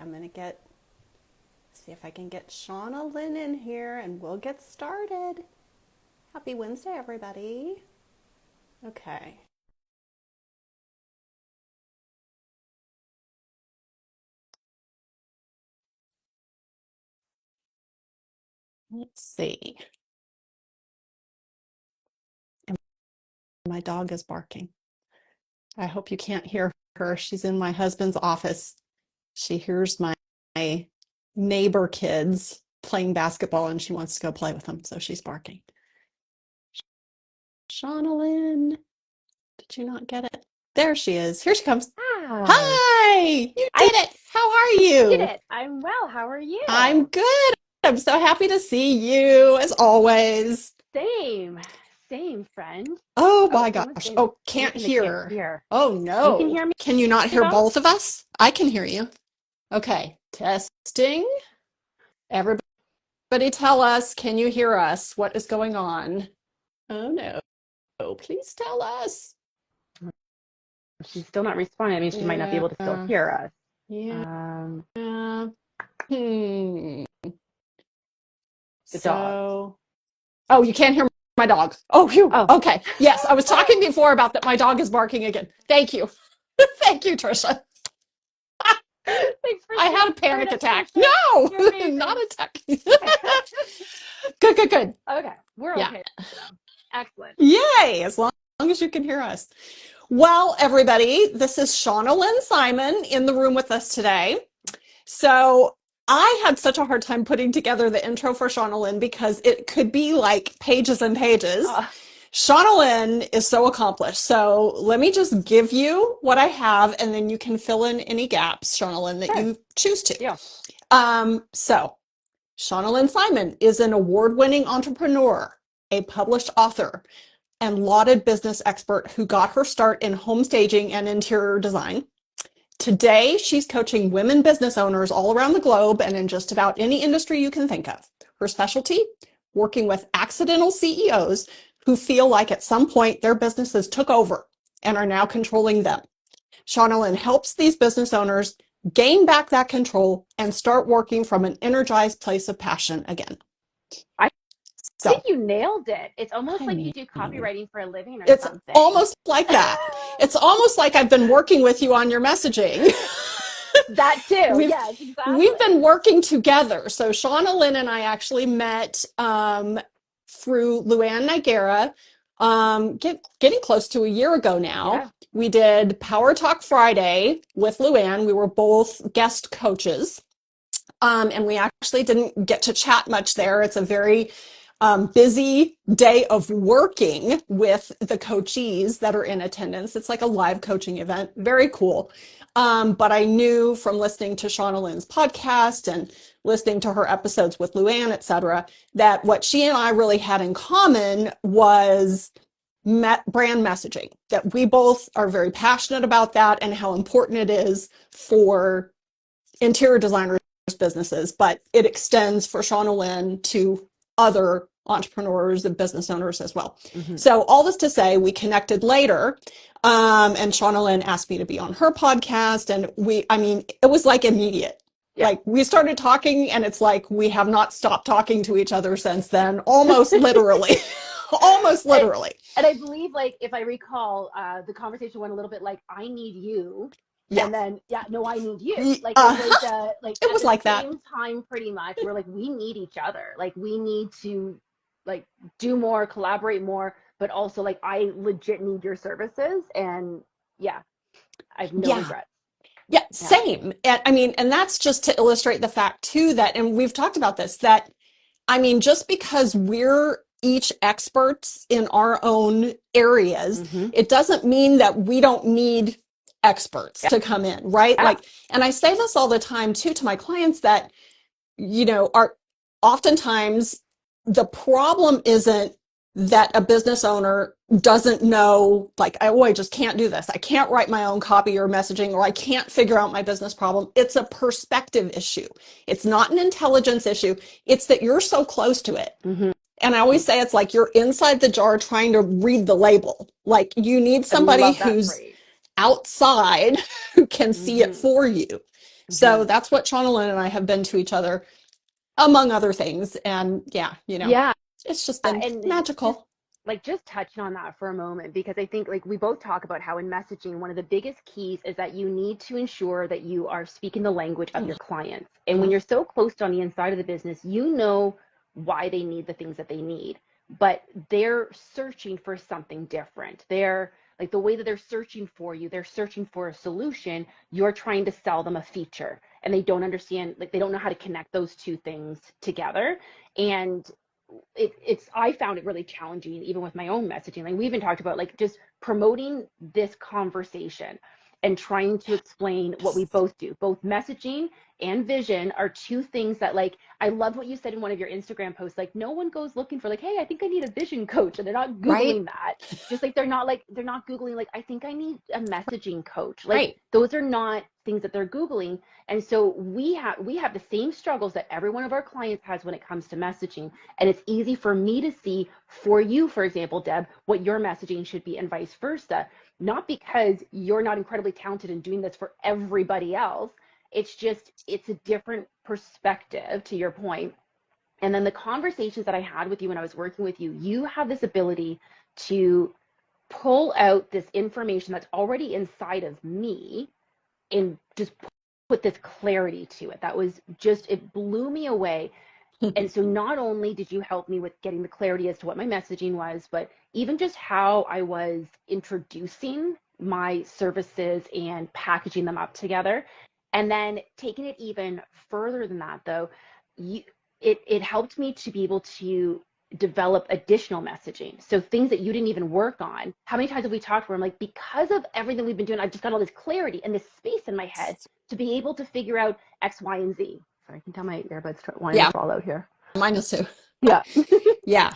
I'm going to see if I can get Shauna Lynn in here and we'll get started. Happy Wednesday, everybody. Okay. Let's see. And my dog is barking. I hope you can't hear her. She's in my husband's office. She hears my neighbor kids playing basketball and she wants to go play with them, so she's barking. Shauna Lynn, did you not get it? There she is. Here she comes. Hi. Hi, you I did it. How are did you? it. I'm well. How are I'm you? good. I'm so happy to see you as always. Same. Same, friend. Oh Oh, my gosh. Oh, can't someone's saying they can't hear. hear. Oh You can no. hear me Can you not hear though? both of us? I can hear you. Okay, testing. Everybody tell us, can you hear us? What is going on? Oh no. Please tell us. She's still not responding. I mean, she might not be Yeah. able to still hear us. Yeah. Um, Hmm. the dog. So, oh, you can't hear my dog. Oh, phew. Oh. Okay. Yes, I was talking before about that. My dog is barking again. Thank you. Thank you, Trisha. Thanks for I had a sharing panic it, attack. Trisha. No, You're not amazing. a attack. Good, good, good. Okay, we're Yeah. okay now. Excellent. Yay, as long as you can hear us. Well, everybody, this is Shauna Lynn Simon in the room with us today. So I had such a hard time putting together the intro for Shauna Lynn because it could be like pages and pages. Uh, Shauna Lynn is so accomplished. So let me just give you what I have and then you can fill in any gaps, Shauna Lynn, that sure. you choose to. Deal. So Shauna Lynn Simon is an award-winning entrepreneur, a published author, and lauded business expert who got her start in home staging and interior design. Today, she's coaching women business owners all around the globe and in just about any industry you can think of. Her specialty? Working with accidental CEOs who feel like at some point their businesses took over and are now controlling them. Shauna Lynn helps these business owners gain back that control and start working from an energized place of passion again. I think So, you nailed it. It's almost I like you mean, do copywriting for a living or it's something. almost like that. It's almost like I've been working with you on your messaging. That too. we've Yes, we've been exactly. working together. So Shauna Lynn and I actually met through Luann Nigera, getting close to a year ago now. Yeah. We did Power Talk Friday with Luann. We were both guest coaches. And we actually didn't get to chat much there. It's a very busy day of working with the coachees that are in attendance. It's like a live coaching event. Very cool. But I knew from listening to Shauna Lynn's podcast and listening to her episodes with Luann, et cetera, that what she and I really had in common was brand messaging, that we both are very passionate about that and how important it is for interior designers businesses, but it extends for Shauna Lynn to other entrepreneurs and business owners as well. Hmm. So all this to say, we connected later, and Shauna Lynn asked me to be on her podcast, and it was like immediate. Yeah. Like we started talking, and it's like we have not stopped talking to each other since then, almost literally, almost and, literally. and I believe, like, if I recall, the conversation went a little bit like, I need you. Yeah, And then, yeah, no, I need you. Like, it was uh-huh. like It at was the like that. same time, pretty much. We're like, we need each other. Like, we need to, like, do more, collaborate more, but also, like, I legit need your services. And yeah, I have no Yeah. regrets. Yeah, Yeah. same. And that's just to illustrate the fact too that, and we've talked about this, that just because we're each experts in our own areas, Mm-hmm. it doesn't mean that we don't need experts Yeah. to come in, right? Yeah. Like, and I say this all the time too to my clients that, are oftentimes the problem isn't that a business owner doesn't know, like, oh, I just can't do this. I can't write my own copy or messaging, or I can't figure out my business problem. It's a perspective issue. It's not an intelligence issue. It's that you're so close to it. Mm-hmm. And I always say it's like you're inside the jar trying to read the label. Like you need I somebody love that who's phrase. outside who can see it Mm-hmm. for you. So that's what Shauna Lynn and I have been to each other, among other things. And yeah, Yeah. it's just been And just magical. just touching on that for a moment, because I think like we both talk about how in messaging one of the biggest keys is that you need to ensure that you are speaking the language of your clients. And when Mhm. you're so close on the inside of the business, you know why they need the things that they need, but they're searching for something different. They're like the way that they're searching for you, they're searching for a solution. You're trying to sell them a feature, and they don't understand, like they don't know how to connect those two things together. And it's I found it really challenging even with my own messaging. Like we even talked about like just promoting this conversation and trying to explain what we Yes. both do. Both messaging and vision are two things that, like, I love what you said in one of your Instagram posts. Like no one goes looking for like, hey, I think I need a vision coach, and they're not Right? googling that. Just like they're not googling like, I think I need a messaging coach. Like Right. those are not things that they're googling. And so we have the same struggles that every one of our clients has when it comes to messaging. And it's easy for me to see for you, for example, Deb, what your messaging should be and vice versa. Not because you're not incredibly talented in doing this for everybody else. It's just, it's a different perspective to your point. And then the conversations that I had with you when I was working with you, you have this ability to pull out this information that's already inside of me and just put this clarity to it. That was just, it blew me away. And so not only did you help me with getting the clarity as to what my messaging was, but even just how I was introducing my services and packaging them up together. And then taking it even further than that, though, you, it helped me to be able to develop additional messaging. So things that you didn't even work on. How many times have we talked where I'm like, because of everything we've been doing, I've just got all this clarity and this space in my head to be able to figure out X, Y, and Z. Sorry, I can tell my earbuds wanting to Yeah, fall out here. mine is too. Yeah. Yeah,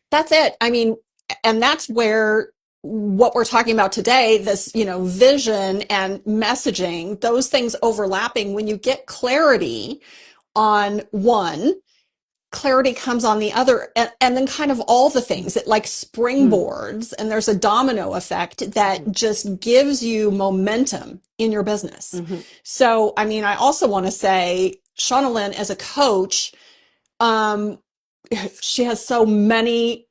that's it. I mean, and that's where what we're talking about today, this, vision and messaging, those things overlapping, when you get clarity on one, clarity comes on the other, and then kind of all the things that like Mm-hmm. springboards, and there's a domino effect that Mm-hmm. just gives you momentum in your business. Mm-hmm. So, I mean, I also want to say, Shauna Lynn, as a coach, um, she has so many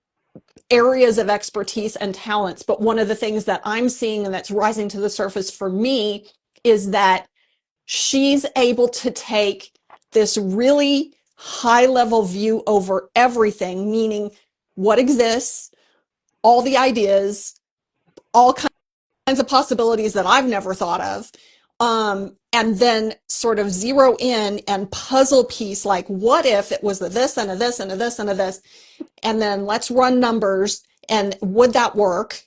areas of expertise and talents. But one of the things that I'm seeing and that's rising to the surface for me is that she's able to take this really high level view over everything, meaning what exists, all the ideas, all kinds of possibilities that I've never thought of. And then sort of zero in and puzzle piece, like what if it was a this and a this and a this and a this, and then let's run numbers, and would that work?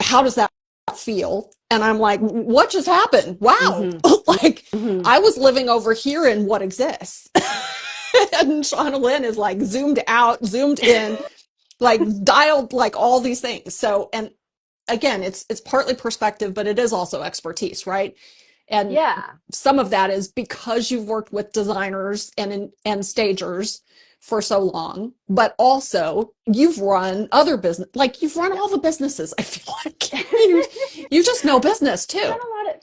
How does that feel? And I'm like, what just happened? Wow. Mm-hmm. Like Mm-hmm. I was living over here in what exists. And Shauna Lynn is like zoomed out, zoomed in, like dialed like all these things. So, and again, it's partly perspective, but it is also expertise, right? And Yeah. some of that is because you've worked with designers and stagers for so long, but also you've run other business, like you've run Yeah. all the businesses. I feel like you just know business Done too. a lot of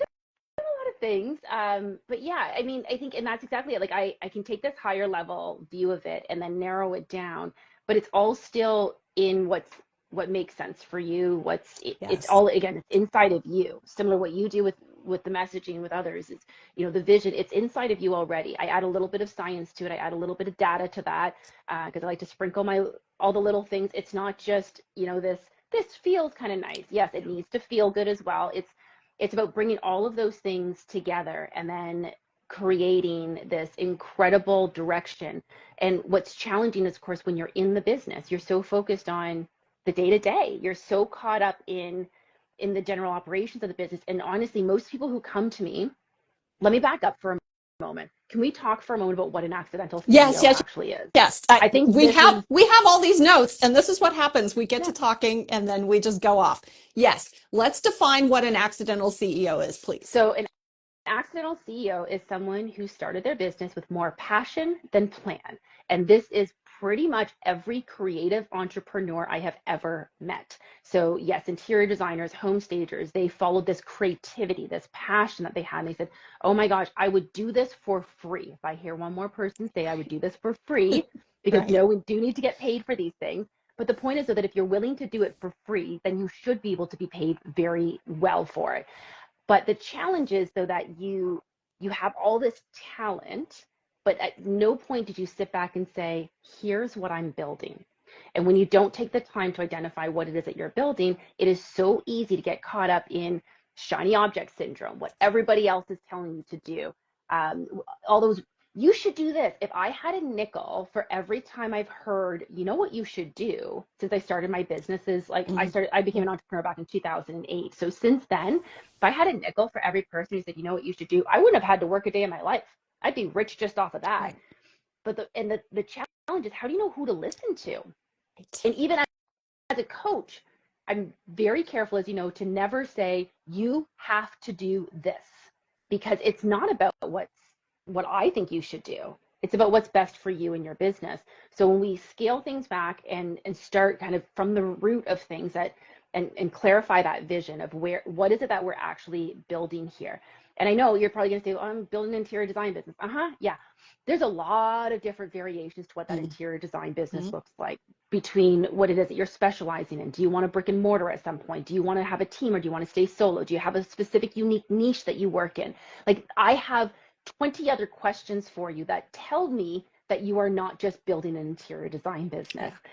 things. But yeah, I mean, I think, and that's exactly it. Like I can take this higher level view of it and then narrow it down, but it's all still in what makes sense for you. It's Yes. all, again, it's inside of you. Similar to what you do with the messaging with others is, the vision, it's inside of you already. I add a little bit of science to it. I add a little bit of data to that, because I like to sprinkle my all the little things. It's not just, this feels kind of nice. Yes, it needs to feel good as well. It's about bringing all of those things together and then creating this incredible direction. And what's challenging is, of course, when you're in the business, you're so focused on the day to day. You're so caught up in the general operations of the business. And honestly, most people who come to me, let me back up for a moment. Can we talk for a moment about what an accidental Yes, CEO yes, actually is? yes. I think We this have is, we have all these notes, and this is what happens. We get yeah. to talking, and then we just go off. Yes, let's define what an accidental CEO is, please. So an accidental CEO is someone who started their business with more passion than plan. And this is pretty much every creative entrepreneur I have ever met. So yes, interior designers, home stagers, they followed this creativity, this passion that they had. And they said, oh my gosh, I would do this for free. If I hear one more person say I would do this for free, because Right. we do need to get paid for these things. But the point is though, that if you're willing to do it for free, then you should be able to be paid very well for it. But the challenge is though that you have all this talent, but at no point did you sit back and say, here's what I'm building. And when you don't take the time to identify what it is that you're building, it is so easy to get caught up in shiny object syndrome, what everybody else is telling you to do. All those, you should do this. If I had a nickel for every time I've heard, you know what you should do, since I started my businesses, like Mhm. I became an entrepreneur back in 2008. So since then, if I had a nickel for every person who said, you know what you should do, I wouldn't have had to work a day in my life. I'd be rich just off of that. Right. But the challenge is, how do you know who to listen to? Right. And even as a coach, I'm very careful, as you know, to never say you have to do this, because it's not about what I think you should do. It's about what's best for you and your business. So when we scale things back and start kind of from the root of things, that and clarify that vision of what is it that we're actually building here. And I know you're probably going to say, oh, I'm building an interior design business. Yeah. There's a lot of different variations to what that interior design business Mhm. looks like, between what it is that you're specializing in. Do you want a brick and mortar at some point? Do you want to have a team, or do you want to stay solo? Do you have a specific unique niche that you work in? Like, I have 20 other questions for you that tell me that you are not just building an interior design business. Yeah.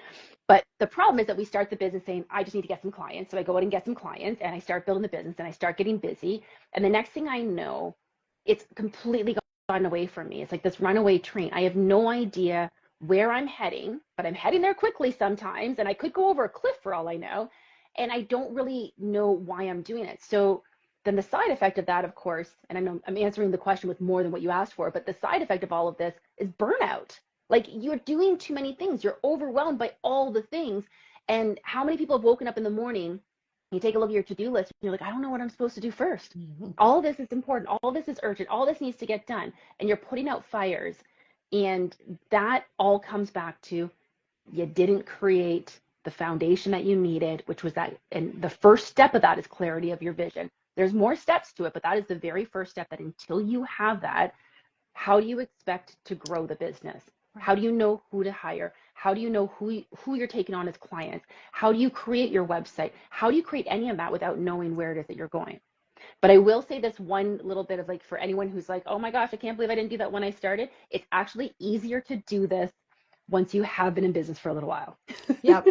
But the problem is that we start the business saying, I just need to get some clients. So I go out and get some clients, and I start building the business, and I start getting busy. And the next thing I know, it's completely gotten away from me. It's like this runaway train. I have no idea where I'm heading, but I'm heading there quickly sometimes. And I could go over a cliff for all I know. And I don't really know why I'm doing it. So then the side effect of that, of course, and I'm answering the question with more than what you asked for, but the side effect of all of this is burnout. Like, you're doing too many things. You're overwhelmed by all the things. And how many people have woken up in the morning, you take a look at your to-do list, and you're like, I don't know what I'm supposed to do first. Mhm. All this is important. All this is urgent. All this needs to get done. And you're putting out fires. And that all comes back to, you didn't create the foundation that you needed, which was that. And the first step of that is clarity of your vision. There's more steps to it, but that is the very first step, that until you have that, how do you expect to grow the business? How do you know who to hire? How do you know who you're taking on as clients? How do you create your website? How do you create any of that without knowing where it is that you're going? But I will say this one little bit of, like, for anyone who's like, oh my gosh, I can't believe I didn't do that when I started. It's actually easier to do this once you have been in business for a little while. Yep.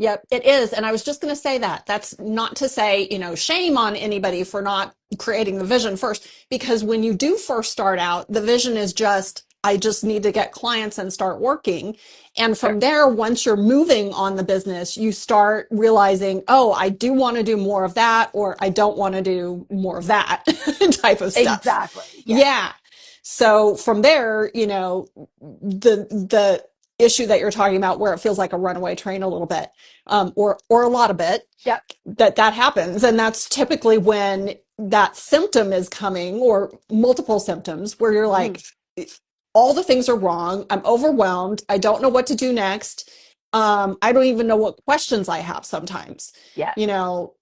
Yep, it is. And I was just going to say that. That's not to say, shame on anybody for not creating the vision first, because when you do first start out, the vision is just, I just need to get clients and start working. And Sure. from there, once you're moving on the business, you start realizing, oh, I do want to do more of that, or I don't want to do more of that type of stuff. Exactly. Yes. Yeah. So from there, the issue that you're talking about, where it feels like a runaway train a little bit, or a lot of it, Yep. that happens, and that's typically when that symptom is coming, or multiple symptoms, where you're Mm-hmm. like, all the things are wrong. I'm overwhelmed. I don't know what to do next. I don't even know what questions I have sometimes. Yes. You know,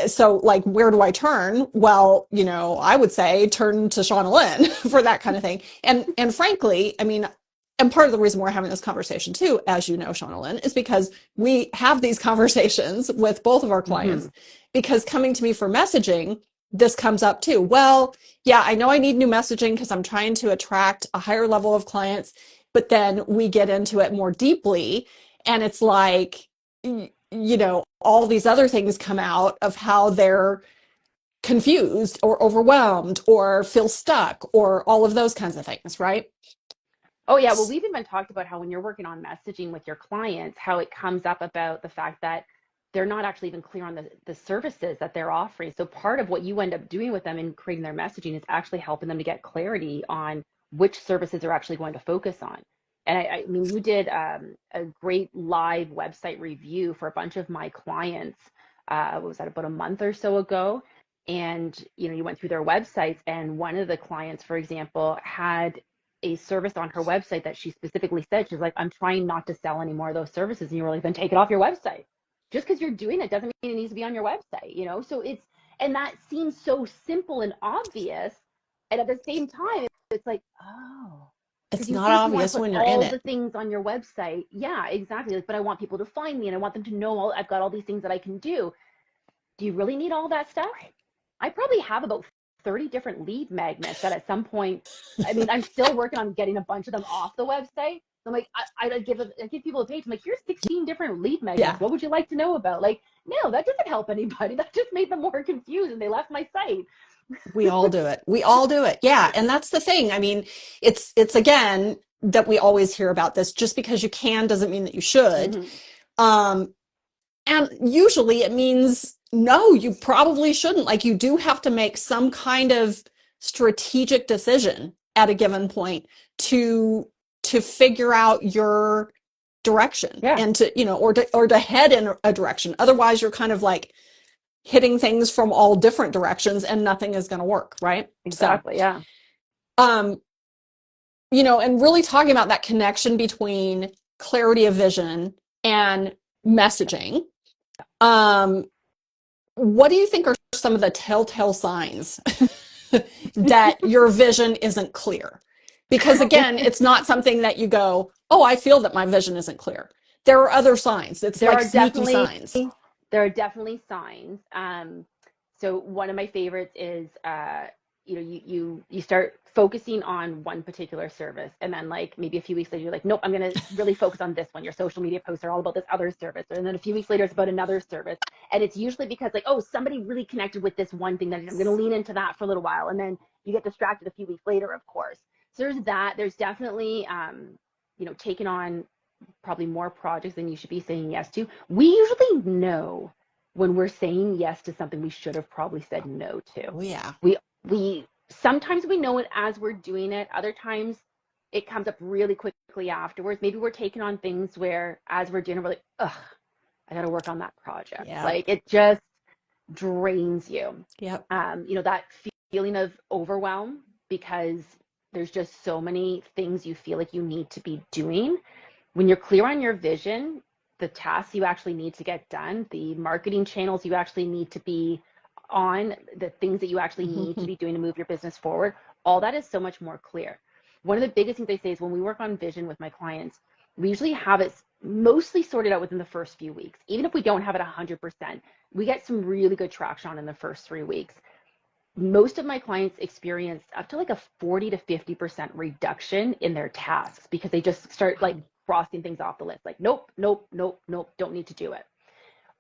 so like, where do I turn? Well, I would say turn to Shauna Lynn for that kind of thing. And frankly, I mean, and part of the reason we're having this conversation too, as you know, Shauna Lynn, is because we have these conversations with both of our Mm-hmm. clients, because coming to me for messaging, this comes up too. Well, yeah, I know I need new messaging because I'm trying to attract a higher level of clients, but then we get into it more deeply, and it's like, all these other things come out of how they're confused or overwhelmed or feel stuck, or all of those kinds of things, right? Oh yeah, well, we've even talked about how when you're working on messaging with your clients, how it comes up about the fact that they're not actually even clear on the services that they're offering. So part of what you end up doing with them in creating their messaging is actually helping them to get clarity on which services they're actually going to focus on. And I mean, you did a great live website review for a bunch of my clients. What was that, about a month or so ago? And you went through their websites, and one of the clients, for example, had a service on her website that she specifically said, she's like, I'm trying not to sell any more of those services. And you were like, then take it off your website. Just because you're doing it doesn't mean it needs to be on your website, you know? So it's, and that seems so simple and obvious. And at the same time, it's like, oh, because It's you not think you want obvious to put when you're in all the it. things on your website. Yeah, exactly. Like, but I want people to find me and I want them to know I've got all these things that I can do. Do you really need all that stuff? Right. I probably have about 30 different lead magnets that at some point, I mean, I'm still working on getting a bunch of them off the website. I'm like, I give people a page. I'm like, here's 16 different lead magnets. Yeah. What would you like to know about? Like, no, that doesn't help anybody. That just made them more confused and they left my site. We all do it. We all do it. Yeah. And that's the thing. I mean, it's again that we always hear about this. Just because you can doesn't mean that you should. Mm-hmm. Um, and usually it means no, you probably shouldn't. Like you do have to make some kind of strategic decision at a given point to figure out your direction Yeah, and to, or to head in a direction. Otherwise, you're kind of like hitting things from all different directions and nothing is going to work, right? So, exactly. Yeah. um, and really talking about that connection between clarity of vision and messaging. Um, what do you think are some of the telltale signs that your vision isn't clear? Because again, it's not something that you go, oh, I feel that my vision isn't clear. There are other signs. It's there like are sneaky definitely signs. there are definitely signs. So one of my favorites is you start focusing on one particular service, and then like maybe a few weeks later you're like, nope, I'm gonna really focus on this one. Your social media posts are all about this other service, and then a few weeks later it's about another service, and it's usually because like, oh, somebody really connected with this one thing that I'm gonna lean into that for a little while, and then you get distracted a few weeks later, of course. So there's that. There's definitely taking on probably more projects than you should be saying yes to. We usually know when we're saying yes to something we should have probably said no to. Oh, yeah. We sometimes we know it as we're doing it. Other times it comes up really quickly afterwards. Maybe we're taking on things where as we're doing it, we're like, ugh, I got to work on that project. Yep. Like it just drains you. Yep. That feeling of overwhelm because there's just so many things you feel like you need to be doing. When you're clear on your vision, the tasks you actually need to get done, the marketing channels you actually need to be on, the things that you actually need to be doing to move your business forward, all that is so much more clear. One of the biggest things I say is when we work on vision with my clients, we usually have it mostly sorted out within the first few weeks. Even if we don't have it 100%, we get some really good traction on in the first 3 weeks. Most of my clients experience up to like a 40 to 50% reduction in their tasks because they just start like crossing things off the list. Like, nope, nope, nope, nope, don't need to do it.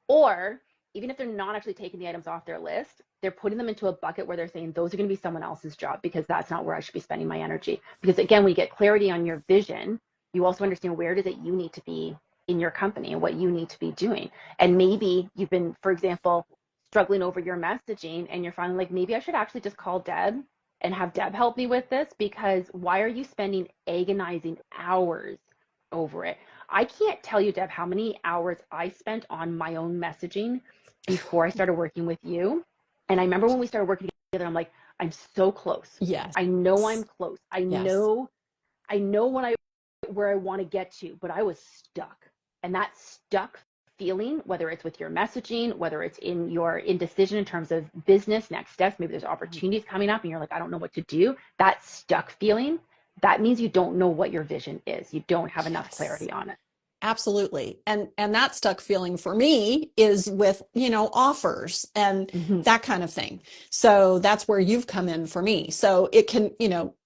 Or even if they're not actually taking the items off their list, they're putting them into a bucket where they're saying those are going to be someone else's job because that's not where I should be spending my energy. Because again, when you get clarity on your vision, you also understand where it is that you need to be in your company and what you need to be doing. And maybe you've been, for example, struggling over your messaging and you're finally like, maybe I should actually just call Deb and have Deb help me with this because why are you spending agonizing hours over it? I can't tell you, Deb, how many hours I spent on my own messaging before I started working with you. And I remember when we started working together, I'm like, I'm so close. Yes. I know I'm close. I Yes. know where I want to get to, but I was stuck. And that stuck feeling, whether it's with your messaging, whether it's in your indecision in terms of business, next steps, maybe there's opportunities coming up and you're like, I don't know what to do. That stuck feeling, that means you don't know what your vision is. You don't have enough Yes. clarity on it. Absolutely. And that stuck feeling for me is with, offers and Mm-hmm. that kind of thing. So that's where you've come in for me. So it can,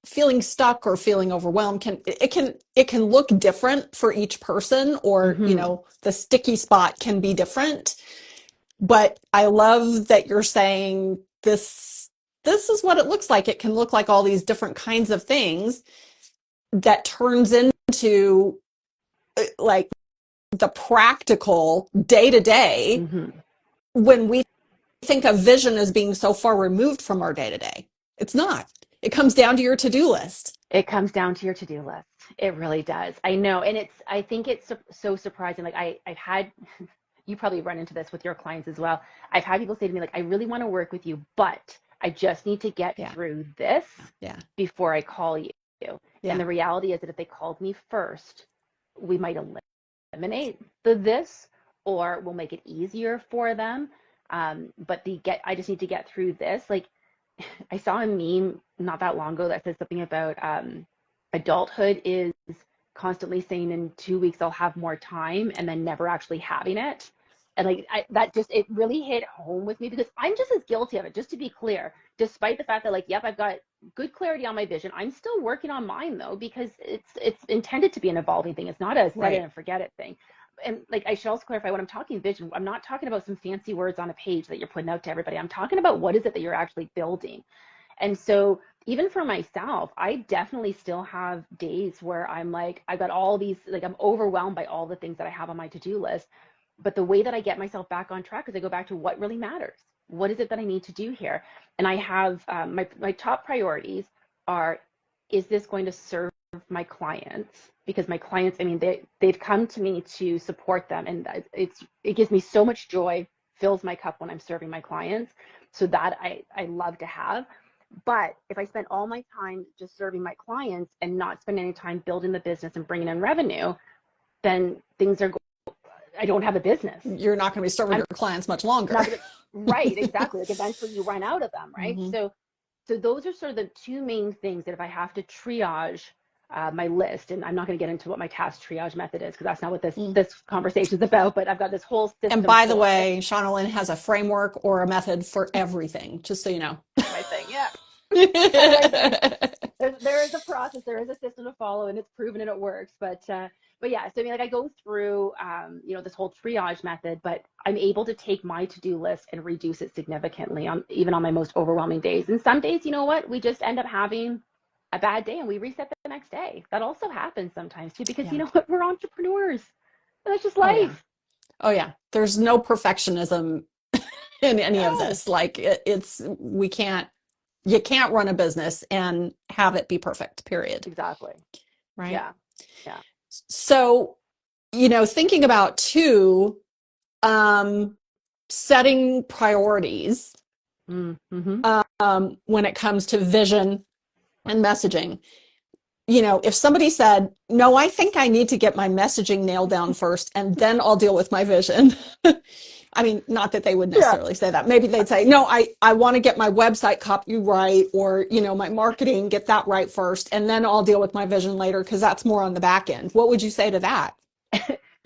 feeling stuck or feeling overwhelmed it can look different for each person or, Mm-hmm. the sticky spot can be different. But I love that you're saying this is what it looks like. It can look like all these different kinds of things that turns into like the practical day to day Mm-hmm. when we think of vision as being so far removed from our day to day. It's not. It comes down to your to-do list. It comes down to your to-do list. It really does. I know. And I think it's so surprising. Like I've had, you probably run into this with your clients as well. I've had people say to me, like, I really want to work with you, but I just need to get Yeah. through this Yeah. before I call you. And Yeah. the reality is that if they called me first, we might eliminate the this, or we'll make it easier for them. But I just need to get through this. Like, I saw a meme not that long ago that said something about adulthood is constantly saying in 2 weeks I'll have more time and then never actually having it. And like that just it really hit home with me because I'm just as guilty of it, just to be clear, despite the fact that like, yep, I've got good clarity on my vision. I'm still working on mine though, because it's intended to be an evolving thing. It's not a set it Right. and forget it thing. And like I should also clarify when I'm talking vision, I'm not talking about some fancy words on a page that you're putting out to everybody. I'm talking about what is it that you're actually building. And so even for myself, I definitely still have days where I'm like, I've got all these, like I'm overwhelmed by all the things that I have on my to-do list. But the way that I get myself back on track is I go back to what really matters. What is it that I need to do here? And I have my top priorities are, is this going to serve my clients? Because my clients, I mean, they've come to me to support them, and it gives me so much joy, fills my cup when I'm serving my clients. So that I love to have. But if I spend all my time just serving my clients and not spend any time building the business and bringing in revenue, then I don't have a business. You're not going to be serving I'm your clients much longer. not gonna, right, exactly. Like eventually you run out of them, right? Mm-hmm. So those are sort of the two main things that if I have to triage my list, and I'm not going to get into what my task triage method is because that's not what this conversation is about, but I've got this whole And system by the for it. way, Shauna Lynn has a framework or a method for everything, just so you know. My thing, yeah. I like that. There is a process, there is a system to follow, and it's proven and it works. But yeah, so I mean, like I go through, this whole triage method, but I'm able to take my to-do list and reduce it significantly on even on my most overwhelming days. And some days, you know what, we just end up having a bad day and we reset the next day. That also happens sometimes too, because Yeah. you know what, we're entrepreneurs. That's just Oh, yeah. life. Oh, yeah. There's no perfectionism in any of No, this. Like you can't run a business and have it be perfect, period. exactly. Right. Yeah, yeah. So, thinking about too, setting priorities, Mm-hmm. when it comes to vision and messaging. If somebody said, no, I think I need to get my messaging nailed down first and then I'll deal with my vision. I mean, not that they would Yeah. necessarily say that. Maybe they'd say, no, I want to get my website copy right, or, my marketing, get that right first, and then I'll deal with my vision later because that's more on the back end. What would you say to that?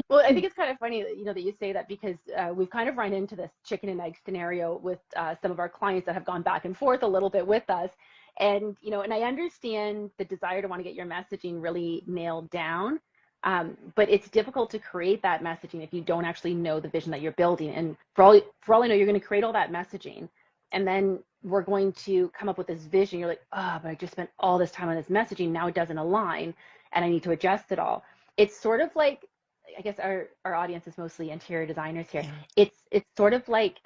Well, I think it's kind of funny that that you say that because we've kind of run into this chicken and egg scenario with some of our clients that have gone back and forth a little bit with us, and and I understand the desire to want to get your messaging really nailed down, but it's difficult to create that messaging if you don't actually know the vision that you're building. And for all I know, you're going to create all that messaging, and then we're going to come up with this vision. You're like, oh, but I just spent all this time on this messaging. Now it doesn't align, and I need to adjust it all. It's sort of like, I guess our audience is mostly interior designers here. Yeah. It's sort of like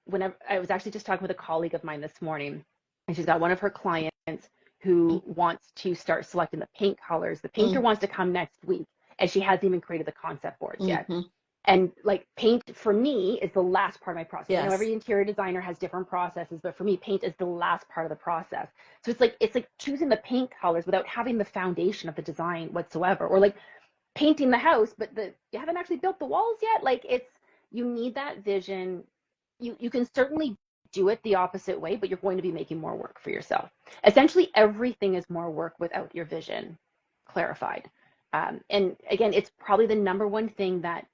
whenever I was actually just talking with a colleague of mine this morning, and she's got one of her clients who wants to start selecting the paint colors. The painter wants to come next week, and she hasn't even created the concept boards yet. Mm-hmm. And like paint for me is the last part of my process. I know Yes. every interior designer has different processes, but for me, paint is the last part of the process. So it's like choosing the paint colors without having the foundation of the design whatsoever, or like painting the house, but you haven't actually built the walls yet. Like you need that vision. You can certainly do it the opposite way, but you're going to be making more work for yourself. Essentially, everything is more work without your vision clarified. And again, it's probably the number one thing that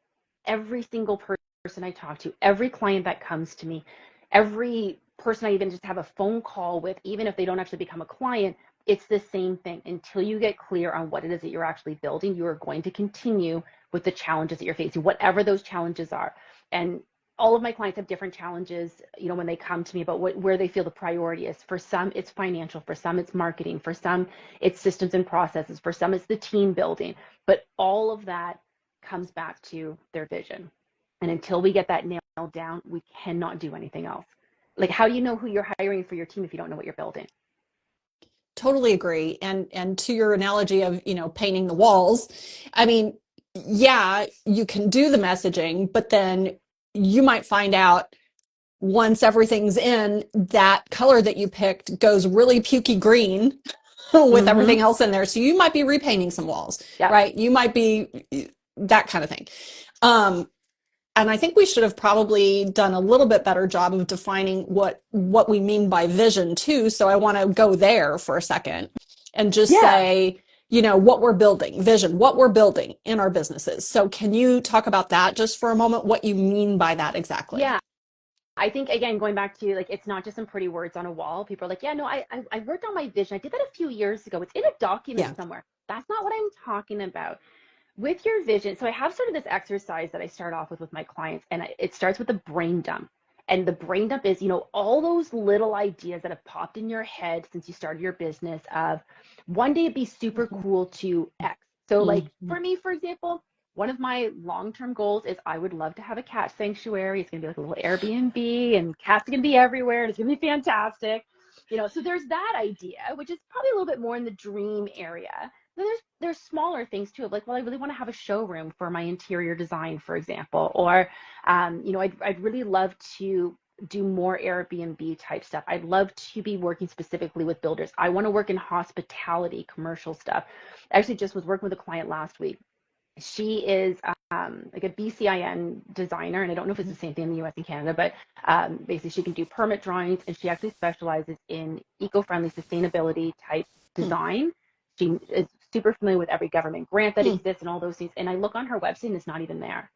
every single person I talk to, every client that comes to me, every person I even just have a phone call with, even if they don't actually become a client, it's the same thing. Until you get clear on what it is that you're actually building, you are going to continue with the challenges that you're facing, whatever those challenges are. And all of my clients have different challenges, when they come to me about where they feel the priority is. For some, it's financial. For some, it's marketing. For some, it's systems and processes. For some, it's the team building. But all of that comes back to their vision. And until we get that nailed down, we cannot do anything else. Like, how do you know who you're hiring for your team if you don't know what you're building? Totally agree. And to your analogy of, painting the walls, I mean, yeah, you can do the messaging, but then you might find out once everything's in, that color that you picked goes really pukey green with Mm-hmm. everything else in there. So you might be repainting some walls, Yep. right? You might be that kind of thing. Um, and I think we should have probably done a little bit better job of defining what we mean by vision too. So I want to go there for a second and just Yeah. say, what we're building, vision, what we're building in our businesses. So can you talk about that just for a moment, what you mean by that exactly? Yeah. I think again, going back to like, it's not just some pretty words on a wall. People are like, yeah, no, I worked on my vision. I did that a few years ago. It's in a document Yeah. somewhere. That's not what I'm talking about. With your vision, so I have sort of this exercise that I start off with my clients, and it starts with a brain dump. And the brain dump is, all those little ideas that have popped in your head since you started your business of one day it'd be super cool to X. So like Mm-hmm. for me, for example, one of my long-term goals is I would love to have a cat sanctuary. It's gonna be like a little Airbnb, and cats are gonna be everywhere, and it's gonna be fantastic. So there's that idea, which is probably a little bit more in the dream area. Then there's smaller things too, of like, well, I really want to have a showroom for my interior design, for example, or I'd really love to do more Airbnb type stuff. I'd love to be working specifically with builders. I want to work in hospitality, commercial stuff. I actually just was working with a client last week. She is like a BCIN designer, and I don't know if it's the same thing in the US and Canada, but basically she can do permit drawings, and she actually specializes in eco-friendly sustainability type design. She is super familiar with every government grant that exists and all those things. And I look on her website and it's not even there.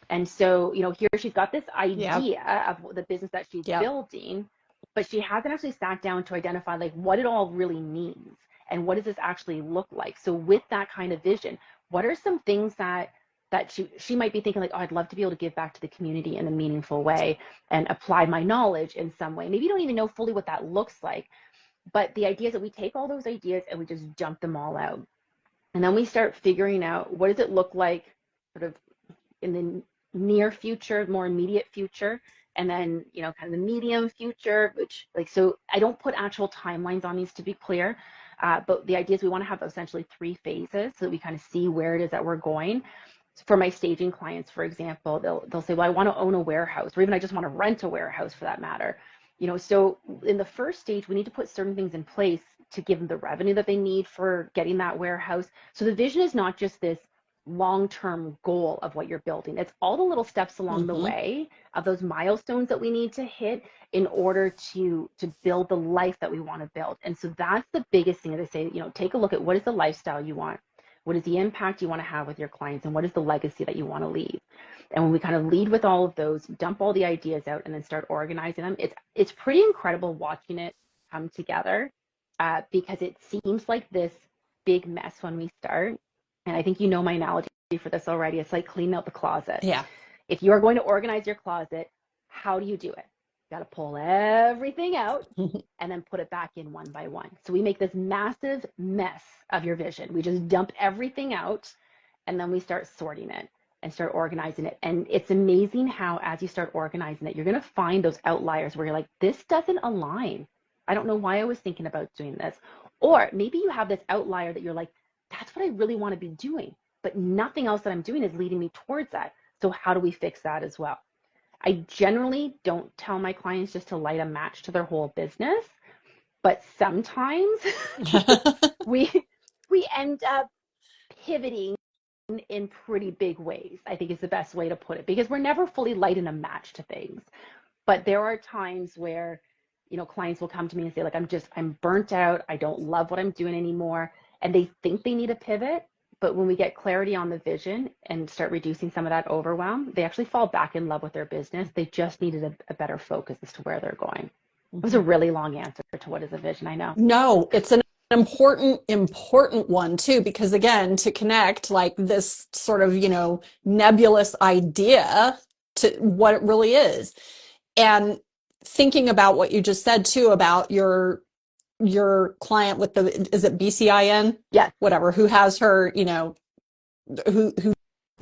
And so, here she's got this Yep. idea of the business that she's Yep. building, but she hasn't actually sat down to identify like what it all really means and what does this actually look like. So with that kind of vision, what are some things that she might be thinking like, oh, I'd love to be able to give back to the community in a meaningful way and apply my knowledge in some way. Maybe you don't even know fully what that looks like, but the idea is that we take all those ideas and we just dump them all out. And then we start figuring out what does it look like sort of in the near future, more immediate future, and then, kind of the medium future, which like, so I don't put actual timelines on these to be clear. But the idea is we want to have essentially 3 phases so that we kind of see where it is that we're going. For my staging clients, for example, they'll say, well, I want to own a warehouse, or even I just want to rent a warehouse for that matter. So in the first stage, we need to put certain things in place to give them the revenue that they need for getting that warehouse. So the vision is not just this long-term goal of what you're building. It's all the little steps along the Mm-hmm. way of those milestones that we need to hit in order to build the life that we want to build. And so that's the biggest thing that I say, take a look at what is the lifestyle you want? What is the impact you want to have with your clients? And what is the legacy that you want to leave? And when we kind of lead with all of those, dump all the ideas out and then start organizing them, it's pretty incredible watching it come together because it seems like this big mess when we start. And I think my analogy for this already. It's like cleaning out the closet. Yeah. If you're going to organize your closet, how do you do it? You got to pull everything out and then put it back in one by one. So we make this massive mess of your vision. We just dump everything out and then we start sorting it and start organizing it. And it's amazing how as you start organizing it, you're going to find those outliers where you're like, this doesn't align. I don't know why I was thinking about doing this. Or maybe you have this outlier that you're like, that's what I really want to be doing, but nothing else that I'm doing is leading me towards that. So how do we fix that as well? I generally don't tell my clients just to light a match to their whole business, but sometimes we we end up pivoting in pretty big ways, I think is the best way to put it, because we're never fully lighting a match to things. But there are times where, clients will come to me and say, like, I'm burnt out. I don't love what I'm doing anymore. And they think they need a pivot. But when we get clarity on the vision and start reducing some of that overwhelm, they actually fall back in love with their business. They just needed a better focus as to where they're going. It was a really long answer to what is a vision, I know. No, it's an important one too, because again, to connect like this sort of, nebulous idea to what it really is. And thinking about what you just said too about your client with is it BCIN? Yes. Whatever, who has her, who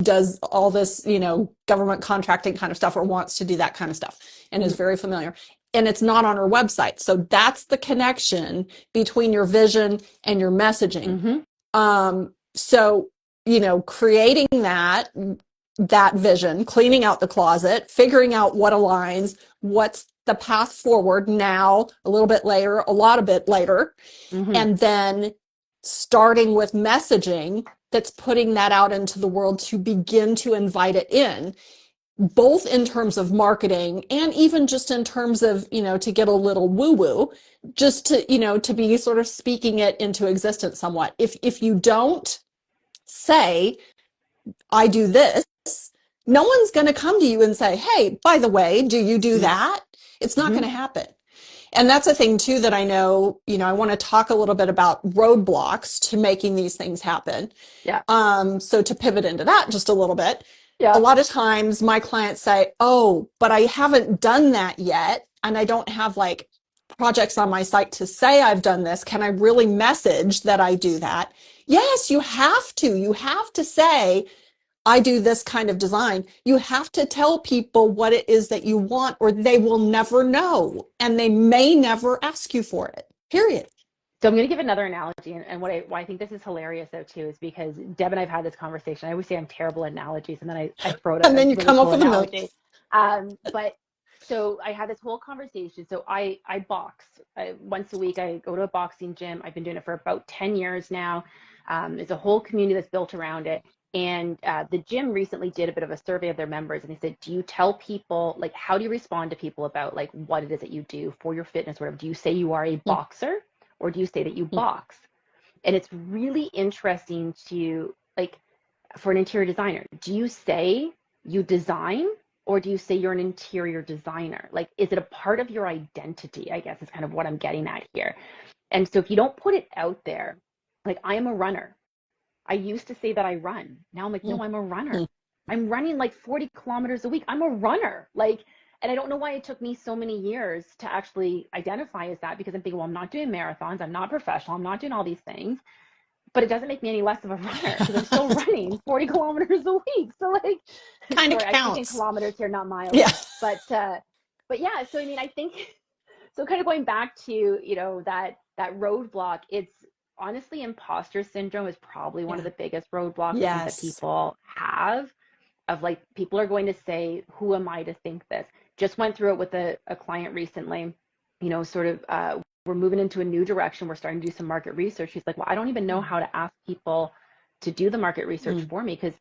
does all this, government contracting kind of stuff or wants to do that kind of stuff and is very familiar. And it's not on her website. So that's the connection between your vision and your messaging. Mm-hmm. So, creating that that vision, cleaning out the closet, figuring out what aligns, what's the path forward now, a little bit later, a lot of bit later, Hmm. and then starting with messaging that's putting that out into the world to begin to invite it in, both in terms of marketing and even just in terms of, to get a little woo woo, just to, to be sort of speaking it into existence somewhat. If you don't say, I do this, no one's going to come to you and say, hey, by the way, do you do Hmm. that? It's not Hmm. going to happen. And that's a thing too that I know, I want to talk a little bit about roadblocks to making these things happen. Yeah. So to pivot into that just a little bit, a Yeah. lot of times my clients say, oh, but I haven't done that yet. And I don't have like projects on my site to say I've done this. Can I really message that I do that? Yes, you have to. You have to say, I do this kind of design. You have to tell people what it is that you want, or they will never know. And they may never ask you for it, period. So I'm going to give another analogy, and why I think this is hilarious though too is because Deb and I've had this conversation. I always say I'm terrible at analogies, and then I throw out And a then you really come up cool with a million. analogy. But so I had this whole conversation. So I box once a week. I go to a boxing gym. I've been doing it for about 10 years now. There's a whole community that's built around it. And the gym recently did a bit of a survey of their members, and they said, "Do you tell people like how do you respond to people about like what it is that you do for your fitness, or whatever? Do you say you are a boxer?" Or do you say that you box? And it's really interesting to like for an interior designer, do you say you design or do you say you're an interior designer? Like, is it a part of your identity? I guess is kind of what I'm getting at here. And so if you don't put it out there, like I am a runner. I used to say that I run. Now I'm like, no, I'm a runner. I'm running like 40 kilometers a week. I'm a runner. Like, and I don't know why it took me so many years to actually identify as that because I'm thinking, well, I'm not doing marathons. I'm not professional. I'm not doing all these things. But it doesn't make me any less of a runner because I'm still running 40 kilometers a week. So like, Kind of sorry, I speak in counts. kilometers here, not miles. Yeah. But yeah. So I mean, I think so kind of going back to, that roadblock, it's honestly imposter syndrome is probably one of Yeah. the biggest roadblocks I think that Yes. people have of like people are going to say, who am I to think this? Just went through it with a client recently, sort of we're moving into a new direction. We're starting to do some market research. She's like, well, I don't even know how to ask people to do the market research Mm, for me because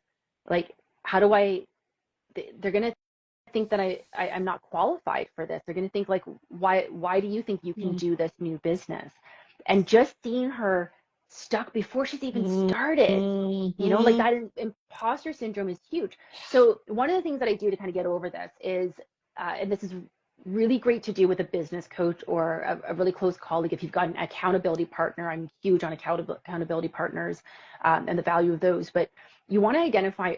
like how do I they're going to think that I'm not qualified for this. They're going to think like, why do you think you can mm, do this new business? And just seeing her stuck before she's even mm, started, like mhm. that imposter syndrome is huge. So one of the things that I do to kind of get over this is, and this is really great to do with a business coach or a really close colleague. If you've got an accountability partner, I'm huge on accountability partners and the value of those. But you want to identify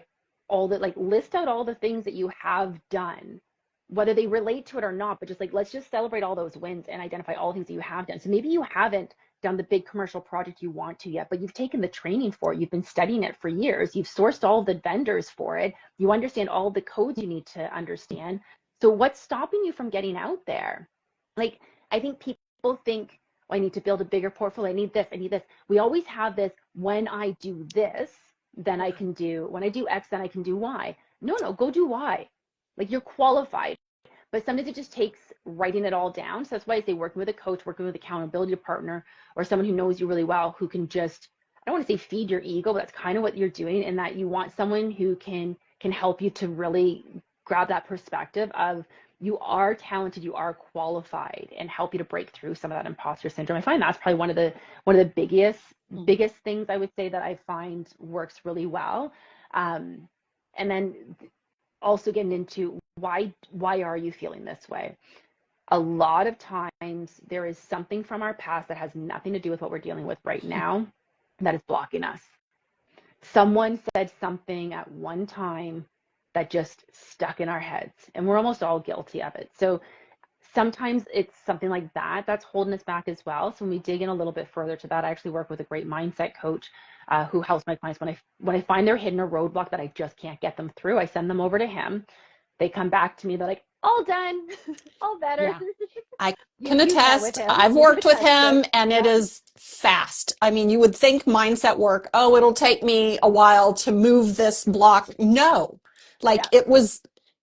all the like list out all the things that you have done, whether they relate to it or not, but just like let's just celebrate all those wins and identify all the things that you have done. So maybe you haven't done the big commercial project you want to yet, but you've taken the training for it. You've been studying it for years. You've sourced all the vendors for it. You understand all the codes you need to understand. So what's stopping you from getting out there? Like, I think people think, oh, I need to build a bigger portfolio. I need this. I need this. We always have this when I do this, then I can do, when I do X, then I can do Y. No, go do Y. Like you're qualified. But sometimes it just takes writing it all down. So that's why I say working with a coach, working with an accountability partner, or someone who knows you really well, who can just, I don't want to say feed your ego, but that's kind of what you're doing, and that you want someone who can help you to really grab that perspective of you are talented, you are qualified, and help you to break through some of that imposter syndrome. I find that's probably one of the biggest things I would say that I find works really well. And then also getting into why are you feeling this way? A lot of times there is something from our past that has nothing to do with what we're dealing with right now that is blocking us. Someone said something at one time that just stuck in our heads, and we're almost all guilty of it. So sometimes it's something like that that's holding us back as well. So when we dig in a little bit further to that, I actually work with a great mindset coach who helps my clients when I find they're hitting a roadblock that I just can't get them through. I send them over to him. They come back to me. They're like, all done, all better. Yeah. I can You've met with attest. him. I've You can worked with attest to it. him and it Yeah. is fast. I mean, you would think mindset work, oh, it'll take me a while to move this block. No, Like Yeah. it was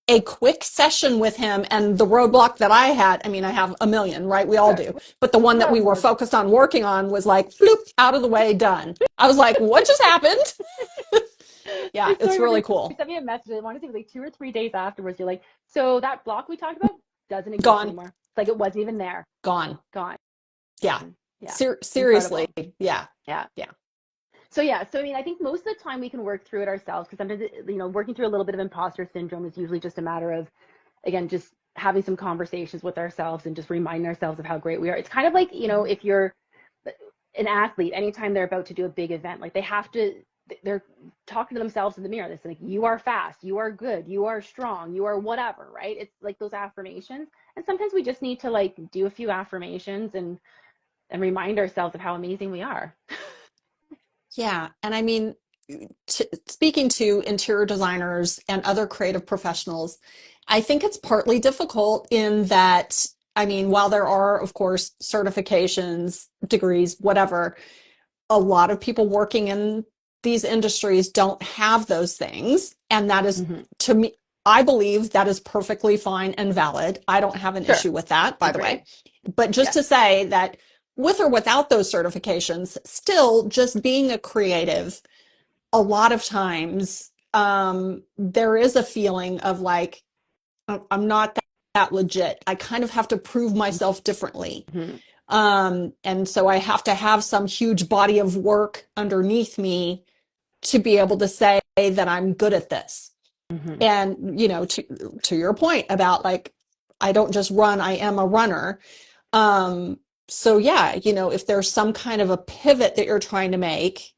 a quick session with him, and the roadblock that I had, I mean, I have a million, right? We all Sure. do. But the one We that all we have were more. focused on working on was like, floop, out of the way, done. I was like, what just happened? Yeah, I saw it's you really you cool. sent me a message. I want to say like 2 or 3 days afterwards. You're like, so that block we talked about doesn't exist Gone, anymore. It's like it wasn't even there. gone. Gone. Yeah. Yeah. Seriously. Incredible. Yeah. Yeah. Yeah. So yeah, so I mean, I think most of the time we can work through it ourselves because sometimes, working through a little bit of imposter syndrome is usually just a matter of, again, just having some conversations with ourselves and just reminding ourselves of how great we are. It's kind of like, if you're an athlete, anytime they're about to do a big event, like they're talking to themselves in the mirror. They're saying, like, you are fast, you are good, you are strong, you are whatever, right? It's like those affirmations. And sometimes we just need to like do a few affirmations and remind ourselves of how amazing we are. Yeah. And I mean, speaking to interior designers and other creative professionals, I think it's partly difficult in that, I mean, while there are, of course, certifications, degrees, whatever, a lot of people working in these industries don't have those things. And that is, Mm-hmm. to me, I believe that is perfectly fine and valid. I don't have an Sure. issue with that, by the Agree. way. But just Yeah. to say that with or without those certifications, still just being a creative, a lot of times there is a feeling of like, I'm not that legit. I kind of have to prove myself differently. Mm-hmm. And so I have to have some huge body of work underneath me to be able to say that I'm good at this. Mm-hmm. And, to your point about like, I don't just run, I am a runner. So yeah, if there's some kind of a pivot that you're trying to make,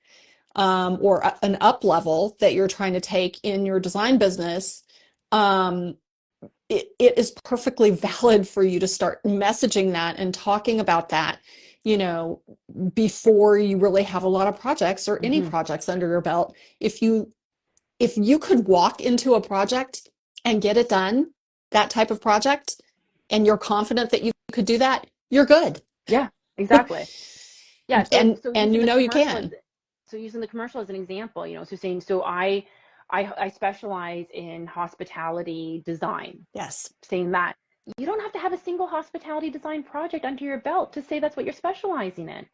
or an up level that you're trying to take in your design business, um, it is perfectly valid for you to start messaging that and talking about that, you know, before you really have a lot of projects or any Mm-hmm. projects under your belt. If you could walk into a project and get it done, that type of project, and you're confident that you could do that, you're good. Yeah, exactly. Yeah, so And so and using the you commercial as can. an example, so saying, so I specialize in hospitality design, Yes. saying that you don't have to have a single hospitality design project under your belt to say that's what you're specializing in.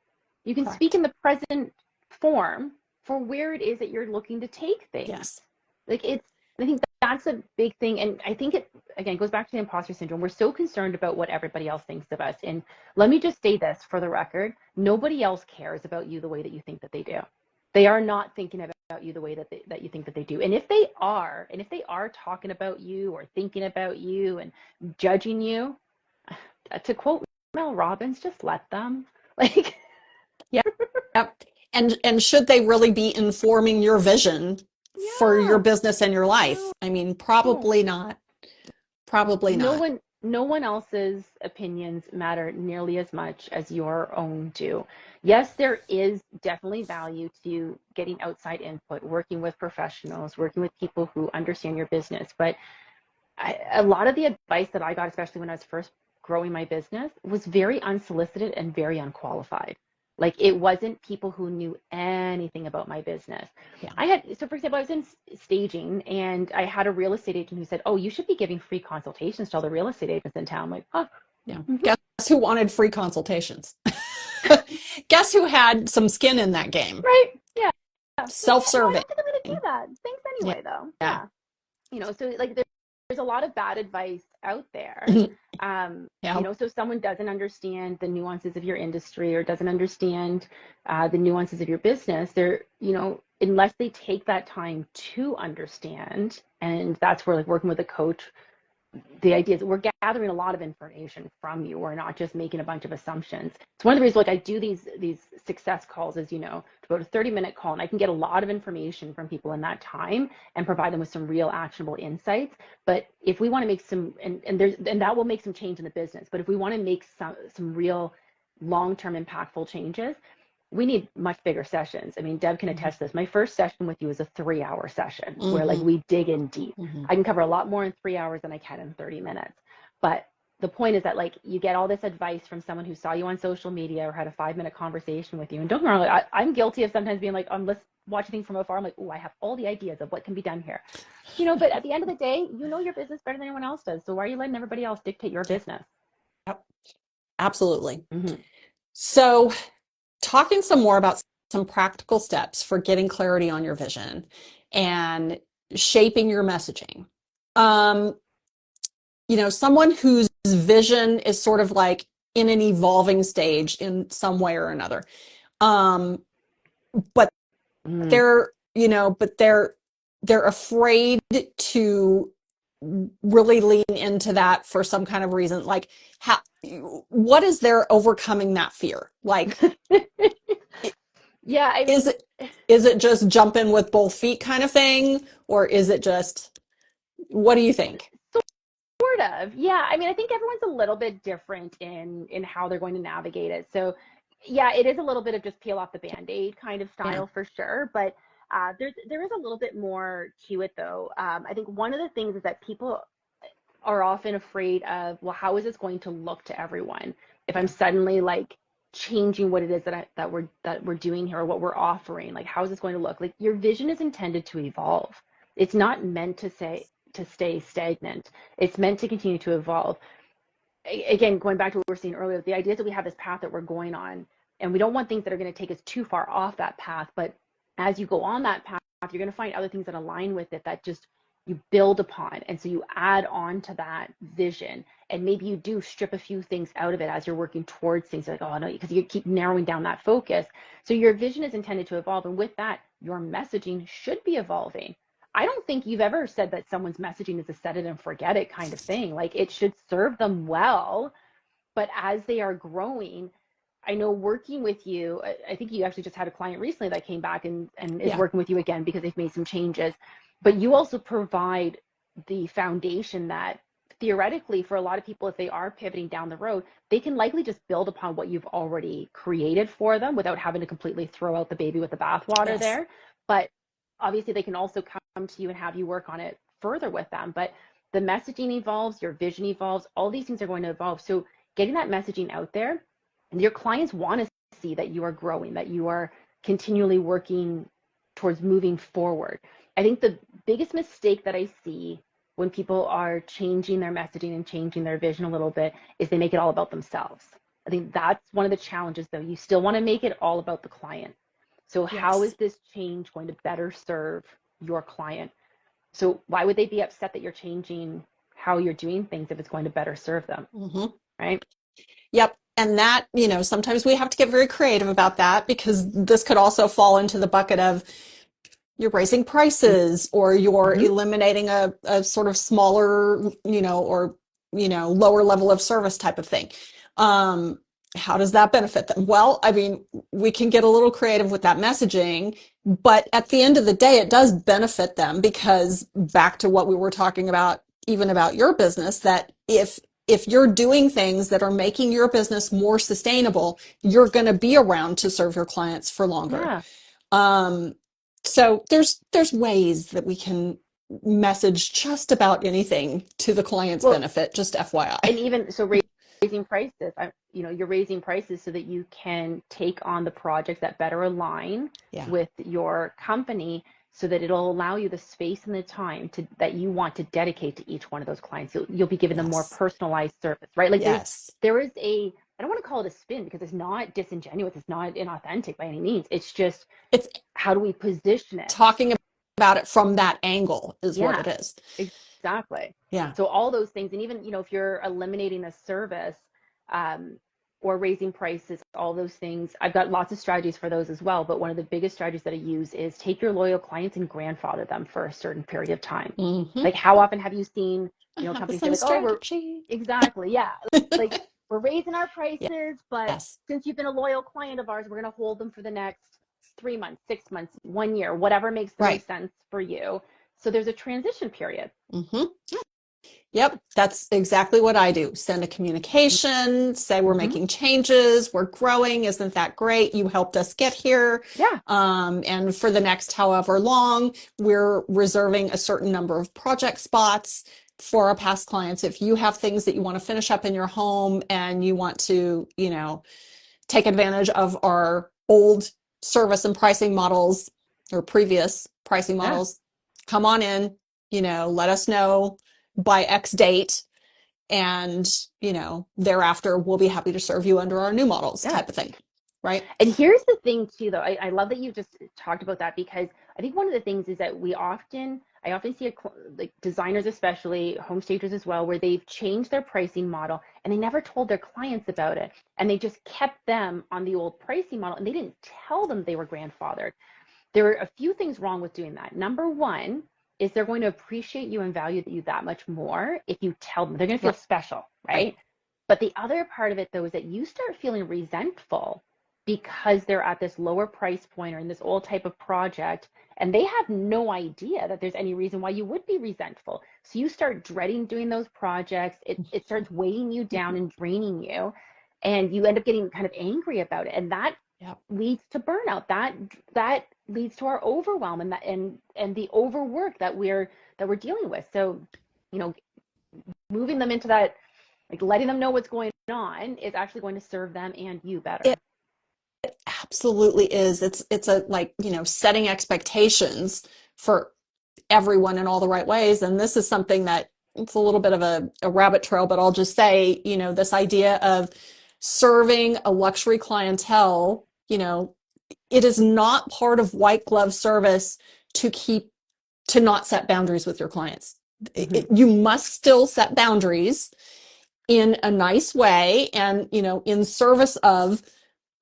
You can speak Correct. in the present form for where it is that you're looking to take things. Yes. Like I think that's a big thing. And I think it, again, goes back to the imposter syndrome. We're so concerned about what everybody else thinks of us. And let me just say this for the record, nobody else cares about you the way that you think that they do. They are not thinking about you the way that you think that they do. And if they are, talking about you or thinking about you and judging you, to quote Mel Robbins, just let them. Like, Yep. Yep. And should they really be informing your vision for your yeah, business and your life? no, I mean, probably not. Probably no not. one no one else's opinions matter nearly as much as your own do. Yes, there is definitely value to getting outside input, working with professionals, working with people who understand your business, but a lot of the advice that I got, especially when I was first growing my business, was very unsolicited and very unqualified. Like, it wasn't people who knew anything about my business. Yeah. So for example, I was in staging and I had a real estate agent who said, "Oh, you should be giving free consultations to all the real estate agents in town." I'm like, "Oh, Yeah. mm-hmm. Guess who wanted free consultations? Guess who had some skin in that game? Right. Yeah. Yeah. Like, yeah, no, I Self-serving. don't think I'm going to do that. Thanks Yeah. anyway, though." Yeah. Yeah. So like there's a lot of bad advice out there. Yeah. So if someone doesn't understand the nuances of your industry or doesn't understand the nuances of your business, they're, unless they take that time to understand, and that's where like working with a coach, the idea is we're gathering a lot of information from you. We're not just making a bunch of assumptions. It's one of the reasons, like, I do these success calls, as you know, about a 30-minute call, and I can get a lot of information from people in that time and provide them with some real actionable insights. But if we want to make some, and that will make some change in the business. But if we want to make some real long-term impactful changes, we need much bigger sessions. I mean, Deb can attest to this. My first session with you is a 3-hour session where like Mm-hmm. we dig in deep. Mm-hmm. I can cover a lot more in 3 hours than I can in 30 minutes. But the point is that like you get all this advice from someone who saw you on social media or had a 5 minute conversation with you. And don't get me wrong, like, I'm guilty of sometimes being like, I'm watching things from afar. I'm like, oh, I have all the ideas of what can be done here. But at the end of the day, you know your business better than anyone else does. So why are you letting everybody else dictate your business? Yep, absolutely. Mm-hmm. So, talking some more about some practical steps for getting clarity on your vision and shaping your messaging. Um, someone whose vision is sort of like in an evolving stage in some way or another. Um, but Mm. they're afraid to really lean into that for some kind of reason. Like, how, what is their overcoming that fear? Like, Yeah, I is mean, it just jump in with both feet kind of thing, or is it just, what do you think? sort of. Yeah, I mean, I think everyone's a little bit different in how they're going to navigate it. So, yeah, it is a little bit of just peel off the band-aid kind of Yeah, style for sure, but there is a little bit more to it though. I think one of the things is that people are often afraid of, well, how is this going to look to everyone if I'm yeah, suddenly like changing what it is that we're doing here or what we're offering? Like, how is this going to look? Like, your vision is intended to evolve. It's not meant to stay stagnant. It's meant to continue to evolve. Again, going back to what we were saying earlier, the idea is that we have this path that we're going on, and we don't want things that are going to take us too far off that path. But as you go on that path, you're going to find other things that align with it that just you build upon. And so you add on to that vision. And maybe you do strip a few things out of it as you're working towards things like, oh, no, because you keep narrowing down that focus. So your vision is intended to evolve. And with that, your messaging should be evolving. I don't think you've ever said that someone's messaging is a set it and forget it kind of thing. Like, it should serve them well, but as they are growing, I know working with you, I think you actually just had a client recently that came back and is yeah, working with you again because they've made some changes. But you also provide the foundation that theoretically, for a lot of people, if they are pivoting down the road, they can likely just build upon what you've already created for them without having to completely throw out the baby with the bathwater yes. there. But obviously, they can also come to you and have you work on it further with them. But the messaging evolves, your vision evolves, all these things are going to evolve. So getting that messaging out there, and your clients want to see that you are growing, that you are continually working towards moving forward. I think the biggest mistake that I see when people are changing their messaging and changing their vision a little bit is they make it all about themselves. I think that's one of the challenges, though. You still want to make it all about the client. So how is Yes. this change going to better serve your client? So why would they be upset that you're changing how you're doing things if it's going to better serve them, Hmm. right? Yep. And that, sometimes we have to get very creative about that, because this could also fall into the bucket of you're raising prices, or you're Mm-hmm. eliminating a sort of smaller, or, lower level of service type of thing. Um, how does that benefit them? Well, I mean, we can get a little creative with that messaging, but at the end of the day, it does benefit them, because back to what we were talking about, even about your business, that if you're doing things that are making your business more sustainable, you're going to be around to serve your clients for longer. Yeah. Um, so there's ways that we can message just about anything to the client's Well, benefit, just and FYI. even so, raising prices, you're raising prices so that you can take on the projects that better align Yeah. with your company, so that it'll allow you the space and the time to that you want to dedicate to each one of those clients. You'll be giving them more Yes. personalized service, right? Like, Yes. there is a, I don't want to call it a spin because it's not disingenuous, it's not inauthentic by any means. It's just, It's how do we position it? talking about it from that angle is what Yeah, it is. exactly. Yeah. So all those things, and even, if you're eliminating a service, or raising prices, all those things, I've got lots of strategies for those as well. But one of the biggest strategies that I use is take your loyal clients and grandfather them for a certain period of time. Hmm. Like, how often have you seen, I have the companies say same like, oh, we're strategy. exactly, yeah, like, we're raising our prices, but Yes. since you've been a loyal client of ours, we're going to hold them for the next 3 months, 6 months, 1 year, whatever makes the Right. most sense for you. So there's a transition period. Hmm. Yep, that's exactly what I do. Send a communication, say we're Mm-hmm. making changes, we're growing. Isn't that great? You helped us get here. Yeah. And for the next however long, we're reserving a certain number of project spots for our past clients, if you have things that you want to finish up in your home and you want to, take advantage of our old service and pricing models or previous pricing Yeah. models, come on in, let us know by X date. And, thereafter we'll be happy to serve you under our new models Yeah. type of thing. Right. And here's the thing too, though. I love that you just talked about that, because I think one of the things is that I often see like designers, especially home stagers as well, where they've changed their pricing model and they never told their clients about it. And they just kept them on the old pricing model and they didn't tell them they were grandfathered. There are a few things wrong with doing that. Number one is they're going to appreciate you and value you that much more if you tell them. They're going to feel special, Right. right? But the other part of it, though, is that you start feeling resentful because they're at this lower price point or in this old type of project, and they have no idea that there's any reason why you would be resentful. So you start dreading doing those projects. It starts weighing you down and draining you, and you end up getting kind of angry about it, and that Yep. leads to burnout. That leads to our overwhelm and the overwork that we're dealing with. So, moving them into that, like letting them know what's going on, is actually going to serve them and you better. It absolutely is. It's a like, setting expectations for everyone in all the right ways. And this is something that it's a little bit of a rabbit trail, but I'll just say, this idea of serving a luxury clientele, it is not part of white glove service to not set boundaries with your clients. Mm-hmm. You must still set boundaries in a nice way and, in service of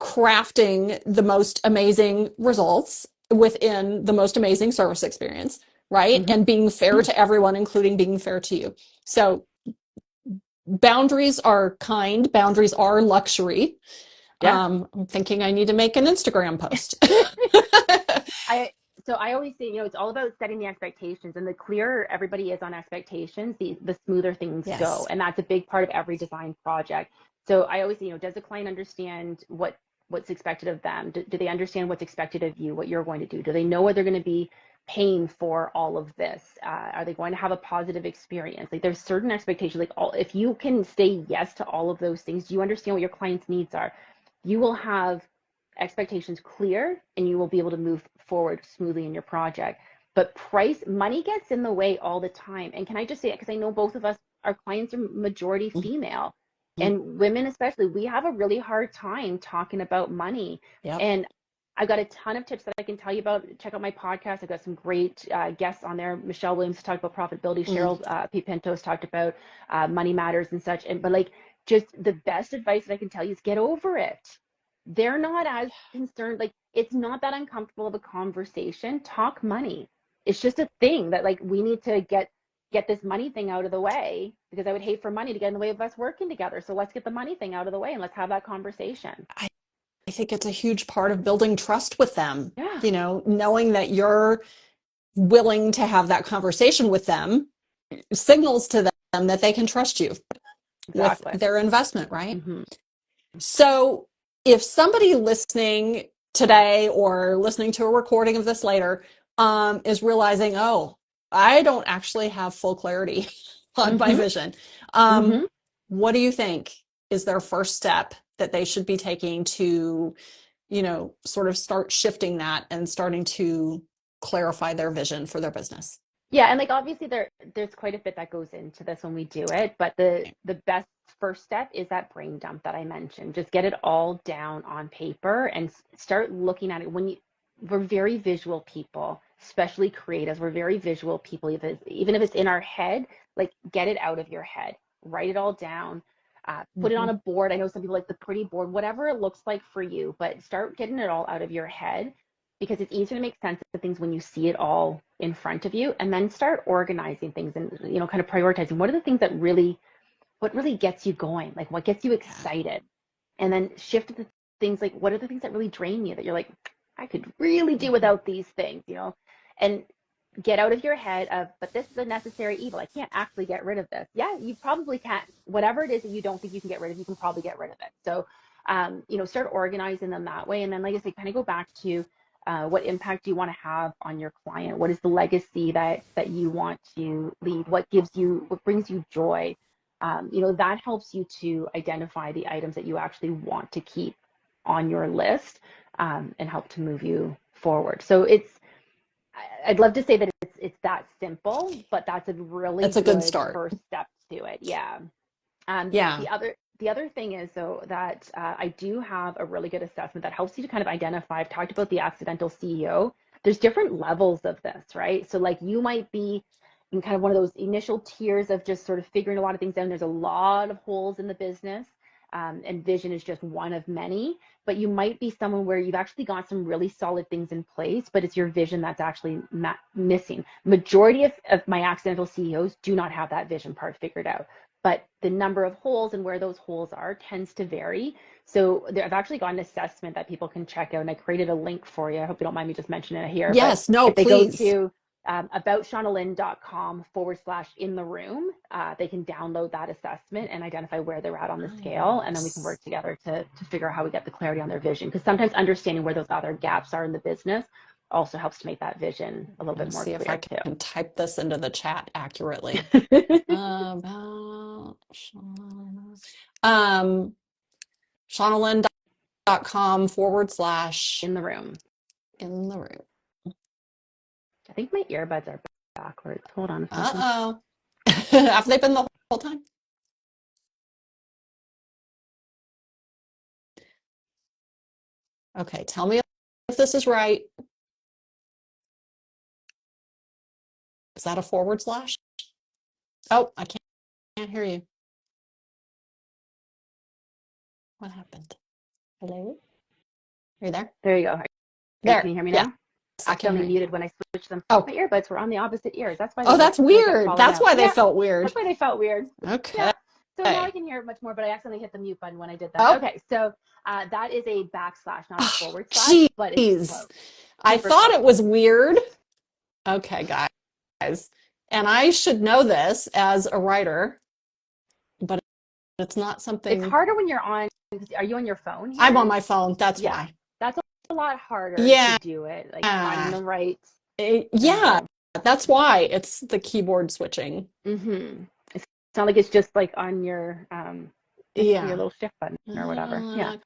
crafting the most amazing results within the most amazing service experience, right? Mm-hmm. And being fair to everyone, including being fair to you. So boundaries are kind, boundaries are luxury. Yeah. I'm thinking I need to make an Instagram post. I so I always say, it's all about setting the expectations, and the clearer everybody is on expectations, the smoother things go. Yes. And that's a big part of every design project. So I always say, does the client understand what's expected of them? Do they understand what's expected of you, what you're going to do? Do they know what they're going to be paying for all of this? Are they going to have a positive experience? Like, there's certain expectations, like if you can say yes to all of those things, do you understand what your client's needs are? You will have expectations clear and you will be able to move forward smoothly in your project. But money gets in the way all the time. And can I just say it, because I know both of us, our clients are majority female, Mhm. and women especially, we have a really hard time talking about money. Yep. And I've got a ton of tips that I can tell you about. Check out my podcast. I've got some great guests on there. Michelle Williams talked about profitability. Mm. Cheryl P. Pintos talked about money matters and such. But like, just the best advice that I can tell you is get over it. They're not as concerned. Like, it's not that uncomfortable of a conversation. Talk money. It's just a thing that, like, we need to get this money thing out of the way, because I would hate for money to get in the way of us working together. So let's get the money thing out of the way and let's have that conversation. I think it's a huge part of building trust with them, Yeah, knowing that you're willing to have that conversation with them signals to them that they can trust you with exactly. their investment, right? Mm-hmm. So if somebody listening today or listening to a recording of this later is realizing, oh, I don't actually have full clarity on my Mm-hmm. vision, Mm-hmm. what do you think is their first step that they should be taking to, sort of start shifting that and starting to clarify their vision for their business? Yeah, and like obviously there's quite a bit that goes into this when we do it, but the best first step is that brain dump that I mentioned. Just get it all down on paper and start looking at it. We're very visual people, especially creatives. We're very visual people. Even if it's in our head, like, get it out of your head, write it all down, put it on Mm-hmm. a board. I know some people like the pretty board, whatever it looks like for you, but start getting it all out of your head, because it's easier to make sense of things when you see it all in front of you, and then start organizing things and, kind of prioritizing what are the things what really gets you going, like what gets you Yeah. excited, and then shift the things, like what are the things that really drain you, that you're like, I could really do Mm-hmm. without these things, and get out of your head of, but this is a necessary evil. I can't actually get rid of this. Yeah, you probably can't. Whatever it is that you don't think you can get rid of, you can probably get rid of it. So, start organizing them that way. And then, like I say, kind of go back to What impact do you want to have on your client? What is the legacy that you want to leave? What brings you joy? That helps you to identify the items that you actually want to keep on your list, and help to move you forward. So I'd love to say that it's that simple, but that's a really It's a good good start. first step to it. Yeah. Yeah. The other thing is, though, that I do have a really good assessment that helps you to kind of identify. I've talked about the accidental CEO. There's different levels of this, right? So like you might be in kind of one of those initial tiers of just sort of figuring a lot of things out. There's a lot of holes in the business, and vision is just one of many. But you might be someone where you've actually got some really solid things in place, but it's your vision that's actually missing. Majority of my accidental CEOs do not have that vision part figured out, but the number of holes and where those holes are tends to vary. So I've actually got an assessment that people can check out, and I created a link for you. I hope you don't mind me just mentioning it here. Yes, But no, if they go please. to aboutshaunalynn.com/in-the-room, they can download that assessment and identify where they're at on the scale, and then we can work together to figure out how we get the clarity on their vision. Because sometimes understanding where those other gaps are in the business also helps to make that vision a little bit more See if I clear can type this into the chat accurately. too. About shaunalynn.com/in In the room. the room. I think my earbuds are backwards. Hold on a second. Uh-oh. Have they been the whole time? Okay, tell me if this is right. Is that a forward slash? Oh, I can't hear you. What happened? Hello? Are you there? There you go. There. Can you hear me Yes, now? I can hear Accidentally you. muted when I switched them. Oh, My earbuds were on the opposite ears. That's why they oh, like that's really kept weird. falling That's out. why they Yeah, felt weird. that's why they felt weird. Okay. Yeah. So now I can hear it much more, but I accidentally hit the mute button when I did that. Oh, Okay, so that is a backslash, not a forward slash, but it's jeez. close. I Super thought close. it was weird. Okay, guys. And I should know this as a writer, but it's not It's something. harder when you're on. Are you on your phone I'm on here? my phone. That's Yeah, why. that's a lot harder to Yeah. do it, like finding the right. Yeah. That's why it's the keyboard switching. Mm-hmm. It's not like it's just like on your next to your Yeah. little shift button or whatever. Yeah.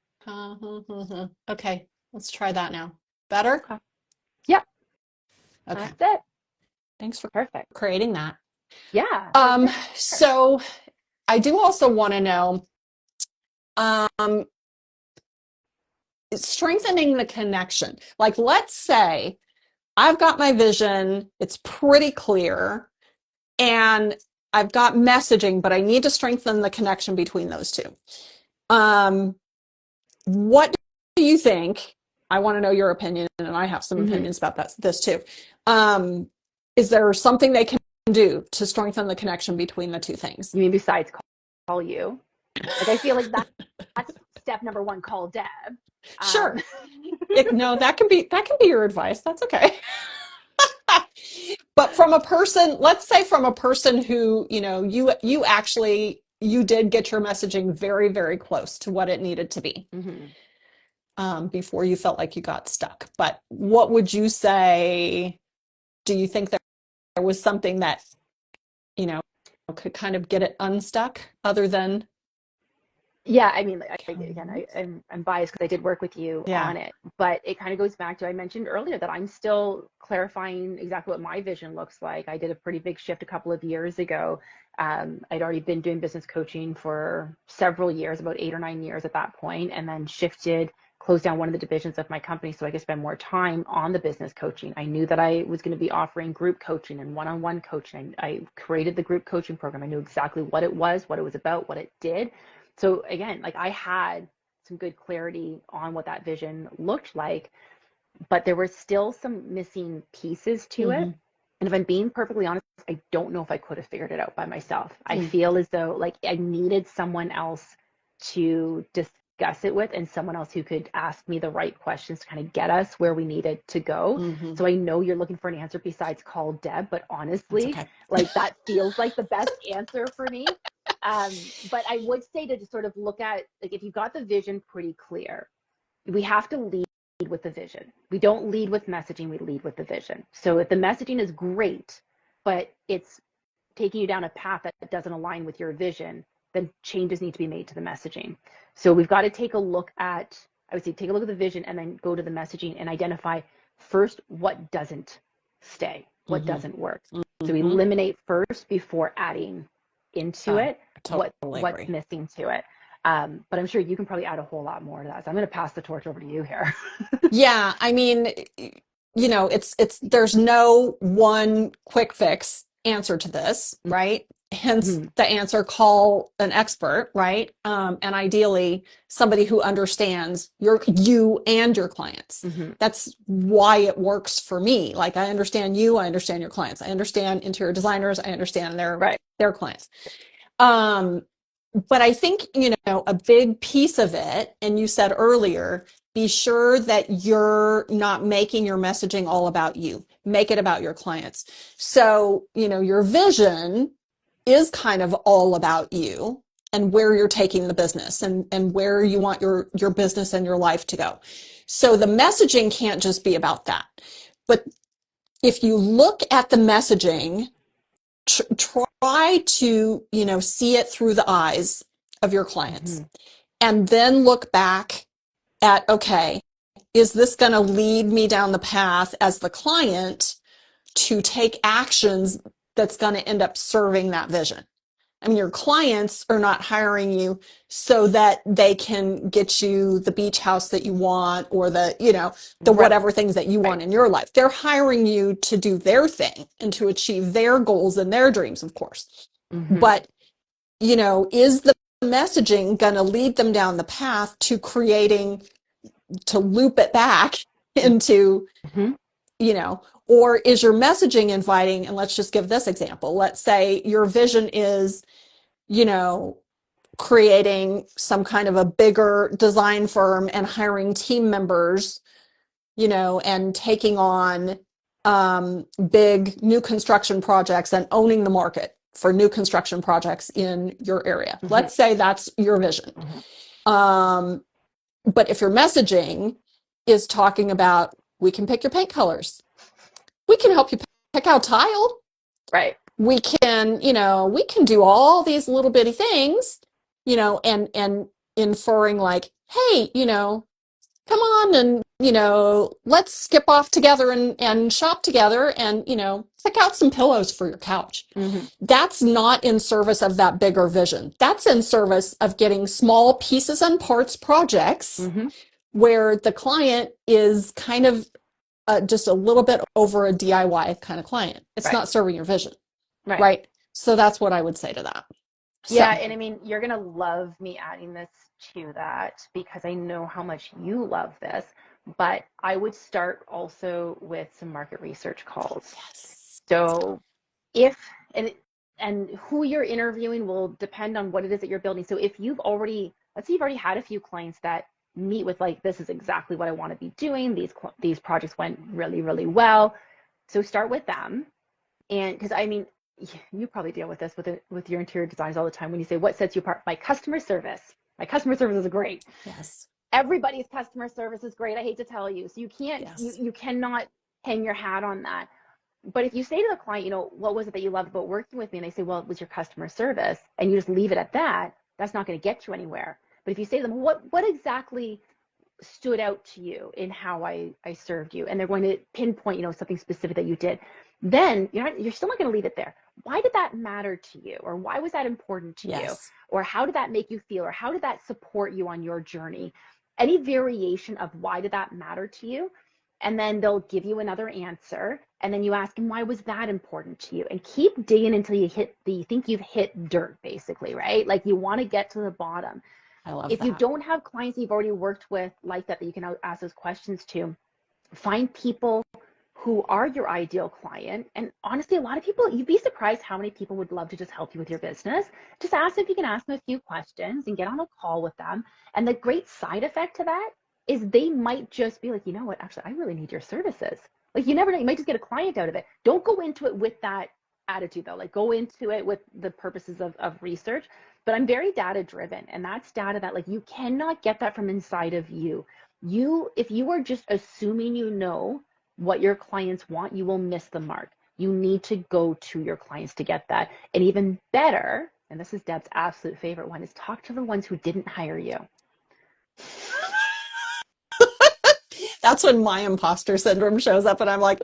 Okay, let's try that now. Better? Okay. Yep. Okay. That's it. Thanks for Perfect. creating that. Yeah, for sure. So I do also want to know, um, strengthening the connection. Like, let's say I've got my vision, it's pretty clear, and I've got messaging, but I need to strengthen the connection between those two. What do you think? I want to know your opinion, and I have some Mm-hmm. opinions about this too. Is there something they can do to strengthen the connection between the two things? You mean besides call you? Like I feel like that's step number one. Call Deb. Um, Sure. No, that can be your advice. That's okay. But from a person, let's say from a person who, you actually you did get your messaging very, very close to what it needed to be, mm-hmm. before you felt like you got stuck. But what would you say? Do you think there was something that, you know, could kind of get it unstuck other than? Yeah, I mean, again, I'm biased because I did work with you Yeah. on it, but it kind of goes back to I mentioned earlier that I'm still clarifying exactly what my vision looks like. I did a pretty big shift a couple of years ago. I'd already been doing business coaching for several years, about 8 or 9 years at that point, and then shifted, closed down one of the divisions of my company so I could spend more time on the business coaching. I knew that I was going to be offering group coaching and one-on-one coaching. I created the group coaching program. I knew exactly what it was about, what it did. So again, like I had some good clarity on what that vision looked like, but there were still some missing pieces to it. Mm-hmm. And if I'm being perfectly honest, I don't know if I could have figured it out by myself. I Mm. feel as though like I needed someone else to discuss it with, and someone else who could ask me the right questions to kind of get us where we needed to go. Mm-hmm. So I know you're looking for an answer besides call Deb, but That's honestly, okay. like that feels like the best answer for me. But I would say to just sort of look at, like, if you've got the vision pretty clear, we have to lead with the vision. We don't lead with messaging, we lead with the vision. So if the messaging is great, but it's taking you down a path that doesn't align with your vision, then changes need to be made to the messaging. So we've got to take a look at, I would say, take a look at the vision and then go to the messaging and identify first what doesn't stay, what doesn't work. So we eliminate first before adding into it Totally what's agree. missing to it. But I'm sure you can probably add a whole lot more to that. So I'm going to pass the torch over to you here. Yeah, I mean, it's there's no one quick fix answer to this, right? Hence Mm-hmm. the answer, call an expert, right? And ideally somebody who understands you and your clients. Mm-hmm. That's why it works for me. Like, I understand you, I understand your clients, I understand interior designers, I understand Right. their clients. Um, but I think, a big piece of it, and you said earlier, be sure that you're not making your messaging all about you. Make it about your clients. So, your vision is kind of all about you and where you're taking the business and where you want your business and your life to go. So the messaging can't just be about that. But if you look at the messaging, try to, see it through the eyes of your clients, Mm-hmm. and then look back at, okay, is this going to lead me down the path as the client to take actions that's going to end up serving that vision? I mean, your clients are not hiring you so that they can get you the beach house that you want, or the Right. whatever things that you want in your life. They're hiring you to do their thing and to achieve their goals and their dreams, of course. Mm-hmm. But, is the messaging going to lead them down the path to creating, to loop it back into, Mm-hmm. or is your messaging inviting? And let's just give this example. Let's say your vision is, you know, creating some kind of a bigger design firm and hiring team members, and taking on big new construction projects and owning the market for new construction projects in your area. Mm-hmm. Let's say that's your vision. Mm-hmm. Um, but if your messaging is talking about, we can pick your paint colors, we can help you pick out tile, Right. we can do all these little bitty things, and inferring like, hey, come on, and let's skip off together and shop together, and pick out some pillows for your couch. Mm-hmm. That's not in service of that bigger vision. That's in service of getting small pieces and parts projects Mm-hmm. where the client is kind of just a little bit over a DIY kind of client. It's Right. not serving your vision, Right. right? So that's what I would say to that. Yeah, So and I mean, you're gonna love me adding this to that because I know how much you love this. But I would start also with some market research calls. yes, So if and who you're interviewing will depend on what it is that you're building. So if you've already, let's say you've already had a few clients that meet with like, this is exactly what I want to be doing. These projects went really, really well. So start with them. And because I mean, you probably deal with this with your interior designs all the time when you say, what sets you apart? My customer service. My customer service is great. yes, Everybody's customer service is great. I hate to tell you. So you can't, yes, you cannot hang your hat on that. But if you say to the client, what was it that you loved about working with me? And they say, well, it was your customer service, and you just leave it at that, that's not going to get you anywhere. But if you say to them, what exactly stood out to you in how I served you, and they're going to pinpoint, something specific that you did, then you're still not going to leave it there. Why did that matter to you? Or why was that important to you? yes. Or how did that make you feel? Or how did that support you on your journey? Any variation of why did that matter to you? And then they'll give you another answer. And then you ask them, why was that important to you? And keep digging until you think you've hit dirt, basically, right? Like you want to get to the bottom. I love If you that. don't have clients you've already worked with like that you can ask those questions to, find people who are your ideal client. And honestly, a lot of people, you'd be surprised how many people would love to just help you with your business. Just ask if you can ask them a few questions and get on a call with them. And the great side effect to that is they might just be like, you know what, actually, I really need your services. Like you never know, you might just get a client out of it. Don't go into it with that attitude though. Like go into it with the purposes of research. But I'm very data driven, and that's data that like you cannot get that from inside of you. If you are just assuming you know what your clients want, you will miss the mark. You need to go to your clients to get that. And even better, and this is Deb's absolute favorite one, is talk to the ones who didn't hire you. That's when my imposter syndrome shows up and I'm like,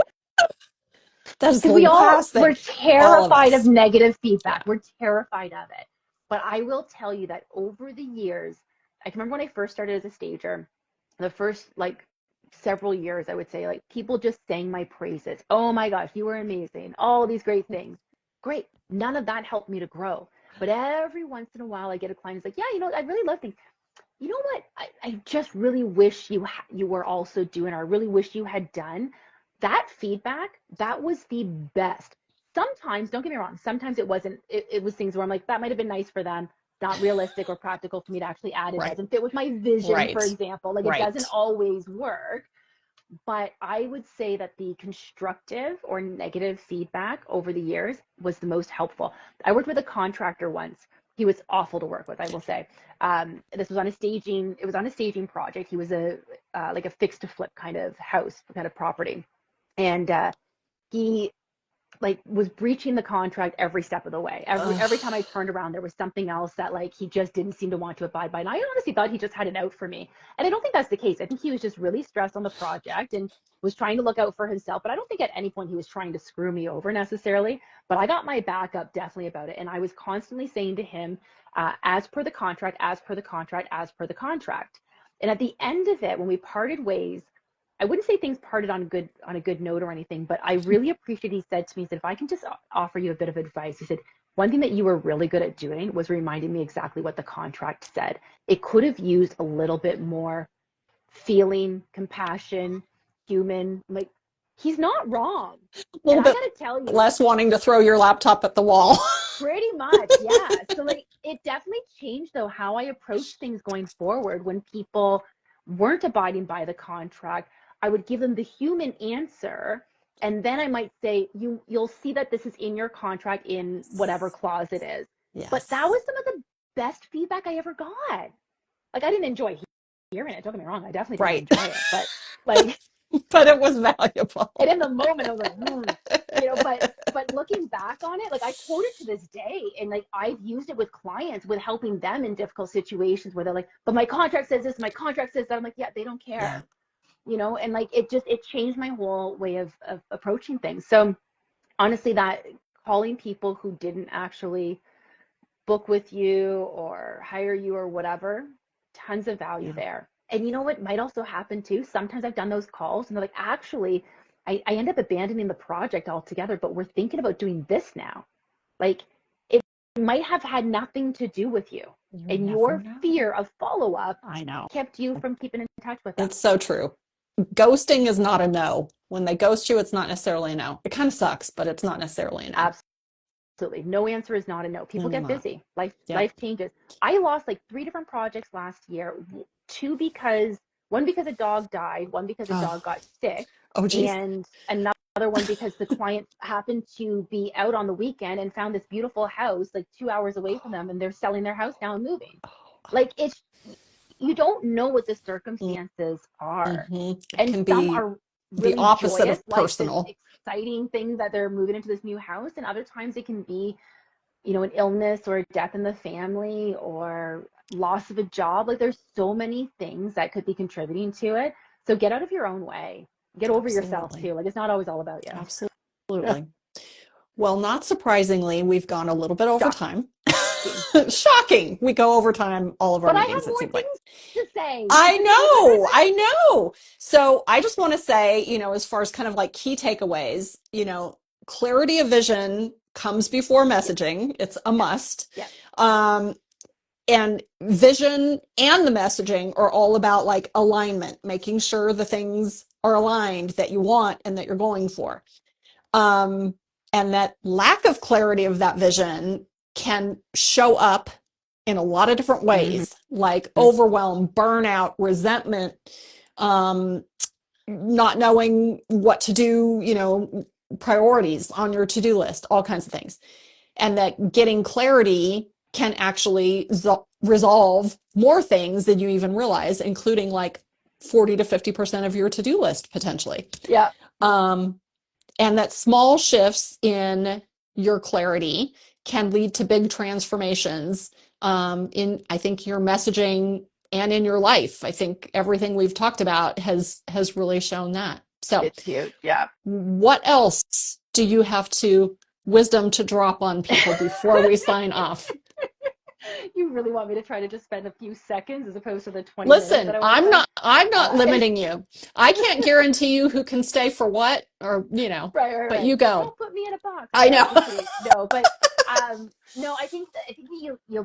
that is the Because last thing. we're All of terrified of us. negative Yeah. feedback. We're terrified of it. But I will tell you that over the years, I can remember when I first started as a stager, the first like several years, I would say, like people just sang my praises. Oh my gosh, you were amazing. All these great things. Great. None of that helped me to grow. But every once in a while, I get a client who's like, yeah, I really love things. You know what? I just really wish you were also doing, or I really wish you had done that feedback. That was the best. Sometimes, don't get me wrong, sometimes it wasn't, it was things where I'm like, that might have been nice for them, not realistic or practical for me to actually add. It Right. doesn't fit with my vision, for Right. example. Like it doesn't Right. always work. But I would say that the constructive or negative feedback over the years was the most helpful. I worked with a contractor once. He was awful to work with, I will say. This was on a staging. It was on a staging project. He was a like a fix to flip kind of house, kind of property, and he like was breaching the contract every step of the way. Every time I Ugh. turned around, there was something else that like he just didn't seem to want to abide by. And I honestly thought he just had it out for me. And I don't think that's the case. I think he was just really stressed on the project and was trying to look out for himself. But I don't think at any point he was trying to screw me over necessarily. But I got my back up definitely about it. And I was constantly saying to him, as per the contract, as per the contract, as per the contract. And at the end of it, when we parted ways, I wouldn't say things parted on a good note or anything, but I really appreciate he said to me, he said, if I can just offer you a bit of advice, he said, one thing that you were really good at doing was reminding me exactly what the contract said. It could have used a little bit more feeling, compassion, human. Like he's not wrong. A And little I bit gotta tell you, less wanting to throw your laptop at the wall. pretty much, yeah. So like it definitely changed though how I approach things going forward when people weren't abiding by the contract. I would give them the human answer and then I might say you'll see that this is in your contract in whatever clause it is. But that Yes. was some of the best feedback I ever got. Like I didn't enjoy hearing it, don't get me wrong, I definitely didn't Right. enjoy it, but like But it was valuable. and in the moment I was like, but looking back on it, like I quote it to this day, and like I've used it with clients with helping them in difficult situations where they're like, but my contract says this, my contract says that. I'm like, yeah, they don't Yeah. care, and like it changed my whole way of approaching things. So honestly, that calling people who didn't actually book with you or hire you or whatever, tons of value Yeah. there. And you know what might also happen too? Sometimes I've done those calls and they're like, actually, I end up abandoning the project altogether, but we're thinking about doing this now. Like it might have had nothing to do with you. You And never your know. fear of follow up I know. kept you from keeping in touch with them. It's so true. Ghosting is not a no. When they ghost you, it's not necessarily a no. It kind of sucks, but it's not necessarily a no. Absolutely. No answer is not a no. It People will get not. busy. Yep. Life changes. I lost like 3 different projects last year. Two because one because a dog died, one because a Oh, dog got sick, oh, geez. and another one because the client happened to be out on the weekend and found this beautiful house like 2 hours away from them, and they're selling their house now and moving. Like it's you don't know what the circumstances are. Mm-hmm. It And can some be are the really opposite joyous, of like this personal. exciting thing that they're moving into this new house. And other times it can be, an illness or a death in the family or loss of a job. Like there's so many things that could be contributing to it. So get out of your own way. Get over yourself Absolutely. too. Like it's not always all about you. Absolutely. Well, not surprisingly, we've gone a little bit over time. Shocking. Shocking. We go over time all of our But I have meetings, it more seems like. things to say. I know, I know. So I just want to say, as far as kind of like key takeaways, clarity of vision comes before Yes, messaging. It's a yes, must. yes. Um, and vision and the messaging are all about like alignment, making sure the things are aligned that you want and that you're going for. Um, and that lack of clarity of that vision can show up in a lot of different Mm-hmm. ways, like overwhelm, burnout, resentment, um, not knowing what to do, priorities on your to-do list, all kinds of things. And that getting clarity can actually resolve more things than you even realize, including like 40 to 50% of your to-do list potentially. Yeah, Um, and that small shifts in your clarity can lead to big transformations in, I think, your messaging and in your life. I think everything we've talked about has really shown that. So, it's huge. Yeah. what else do you have to wisdom to drop on people before we sign off? You really want me to try to just spend a few seconds as opposed to the 20 minutes that Listen, I want to spend? I'm not Uh, limiting you. I can't guarantee you who can stay for what or, right, right, but right. you go. Don't put me in a box. I know. Just kidding. No, but no, I think that you'll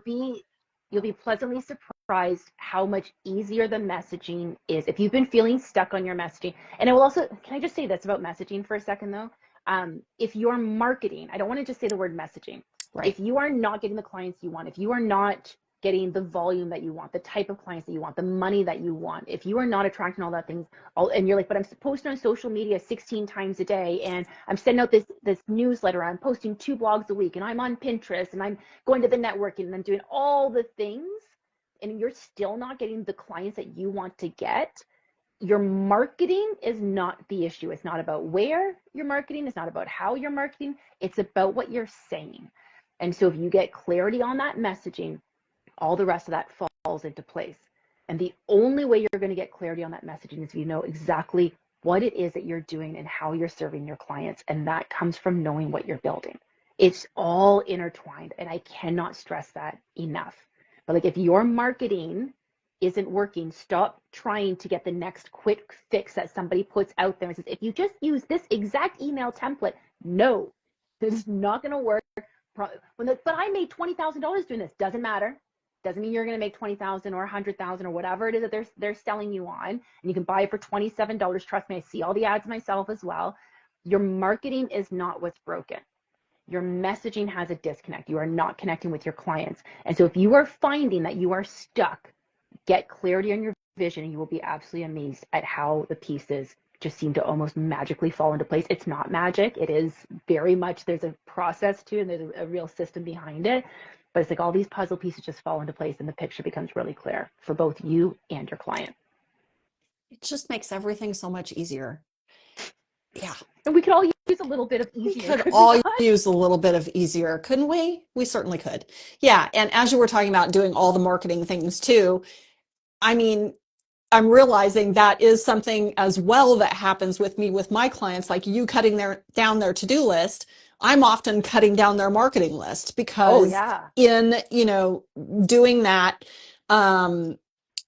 be pleasantly surprised how much easier the messaging is. If you've been feeling stuck on your messaging, and I will also, can I just say this about messaging for a second though? If you're marketing, I don't want to just say the word messaging. Right. If you are not getting the clients you want, if you are not getting the volume that you want, the type of clients that you want, the money that you want, if you are not attracting all that things, and you're like, but I'm posting on social media 16 times a day, and I'm sending out this newsletter, I'm posting 2 blogs a week, and I'm on Pinterest, and I'm going to the networking, and I'm doing all the things, and you're still not getting the clients that you want to get, your marketing is not the issue. It's not about where you're marketing. It's not about how you're marketing. It's about what you're saying. And so if you get clarity on that messaging, all the rest of that falls into place. And the only way you're going to get clarity on that messaging is if you know exactly what it is that you're doing and how you're serving your clients. And that comes from knowing what you're building. It's all intertwined. And I cannot stress that enough. But like if your marketing isn't working, stop trying to get the next quick fix that somebody puts out there and says, if you just use this exact email template, no, this is not going to work. But I made $20,000 doing this. Doesn't matter. Doesn't mean you're going to make 20,000 or 100,000 or whatever it is that they're selling you on. And you can buy it for $27. Trust me, I see all the ads myself as well. Your marketing is not what's broken. Your messaging has a disconnect. You are not connecting with your clients. And so if you are finding that you are stuck, get clarity on your vision and you will be absolutely amazed at how the pieces just seem to almost magically fall into place. It's not magic. It is very much, there's a process to it and there's a real system behind it. But it's like all these puzzle pieces just fall into place and the picture becomes really clear for both you and your client. It just makes everything so much easier. Yeah. And we could all use a little bit of We easier, could could we all not? use a little bit of easier, couldn't we? We certainly could. Yeah. And as you were talking about doing all the marketing things too, I mean, I'm realizing that is something as well that happens with me with my clients, like you cutting down their to-do list. I'm often cutting down their marketing list Oh, because yeah. in, doing that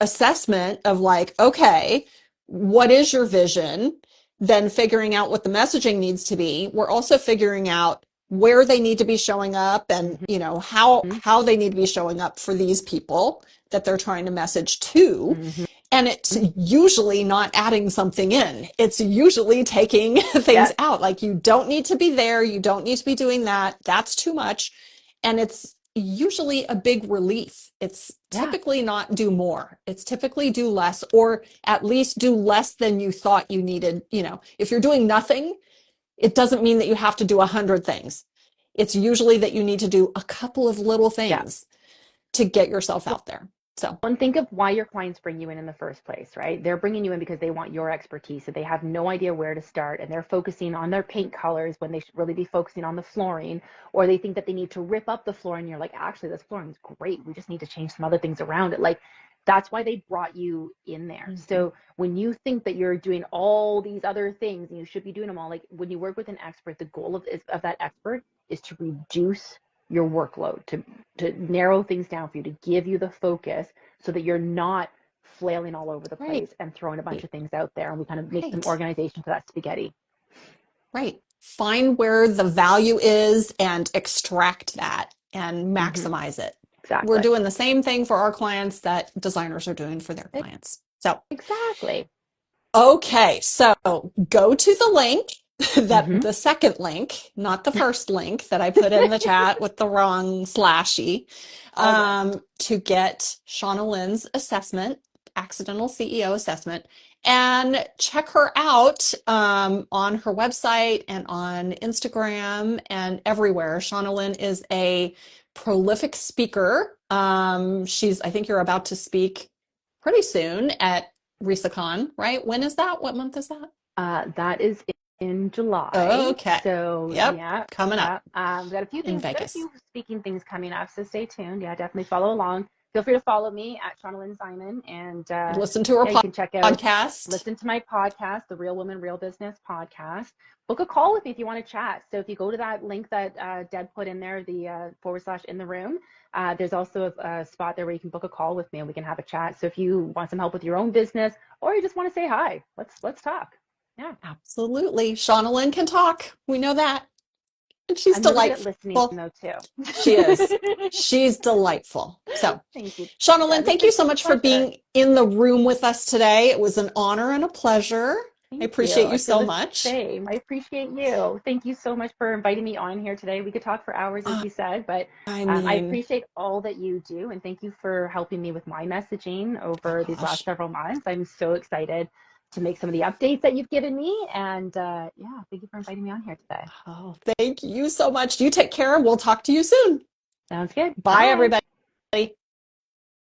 assessment of like, okay, what is your vision? Then figuring out what the messaging needs to be. We're also figuring out where they need to be showing up and, Mm-hmm. how they need to be showing up for these people that they're trying to message to. Mm-hmm. And it's usually not adding something in. It's usually taking things Yes. out. Like you don't need to be there. You don't need to be doing that. That's too much. And it's usually a big relief. It's Yeah. typically not do more. It's typically do less, or at least do less than you thought you needed. If you're doing nothing, it doesn't mean that you have to do 100 things. It's usually that you need to do a couple of little Yeah. things to get yourself out there. So, And think of why your clients bring you in the first place, right? They're bringing you in because they want your expertise. So they have no idea where to start and they're focusing on their paint colors when they should really be focusing on the flooring, or they think that they need to rip up the floor and you're like, actually, this flooring is great. We just need to change some other things around it. Like that's why they brought you in there. mm-hmm. So when you think that you're doing all these other things and you should be doing them all, like when you work with an expert, the goal of that expert is to reduce your workload, to narrow things down for you, to give you the focus so that you're not flailing all over the Right, place and throwing a bunch of things out there, and we kind of make some right, organization for that spaghetti. right. Find where the value is and extract that and Mm-hmm. maximize it. We're Exactly. doing the same thing for our clients that designers are doing for their clients. So, Exactly. okay, so go to the link, that Mm-hmm. the second link, not the first link that I put in the chat with the wrong slashy, All good. to get Shauna Lynn's assessment, accidental CEO assessment, and check her out on her website and on Instagram and everywhere. Shauna Lynn is a prolific speaker. I think you're about to speak pretty soon at RisaCon, right? When is that? What month is that? That is in July. Okay. So Yep. yeah, Coming up yeah. We've got a few in things, got a Vegas. few speaking things coming up. So stay tuned. Yeah, definitely follow along. Feel free to follow me at Shauna Lynn Simon, and Listen to her yeah, you can check out, podcast. listen to my podcast, the Real Woman, Real Business podcast. Book a call with me if you want to chat. So if you go to that link that Deb put in there, the / in the room, there's also a spot there where you can book a call with me and we can have a chat. So if you want some help with your own business or you just want to say hi, let's talk. Yeah. Absolutely. Shauna Lynn can talk. We know that. And she's I'm really good at listening delightful. though too. She is. She's delightful. So, Thank you, Shauna Lynn, Deb. It's thank you been so such a much for pleasure. being in the room with us today. It was an honor and a pleasure. I Thank you. appreciate you I feel so the much. same. I appreciate you. Thank you so much for inviting me on here today. We could talk for hours, as Uh, you said, but I I mean, appreciate all that you do. And thank you for helping me with my messaging oh over these last gosh. several months. I'm so excited to make some of the updates that you've given me. And yeah, thank you for inviting me on here today. Oh, thank you so much. You take care. We'll talk to you soon. Sounds good. Bye, Bye. everybody.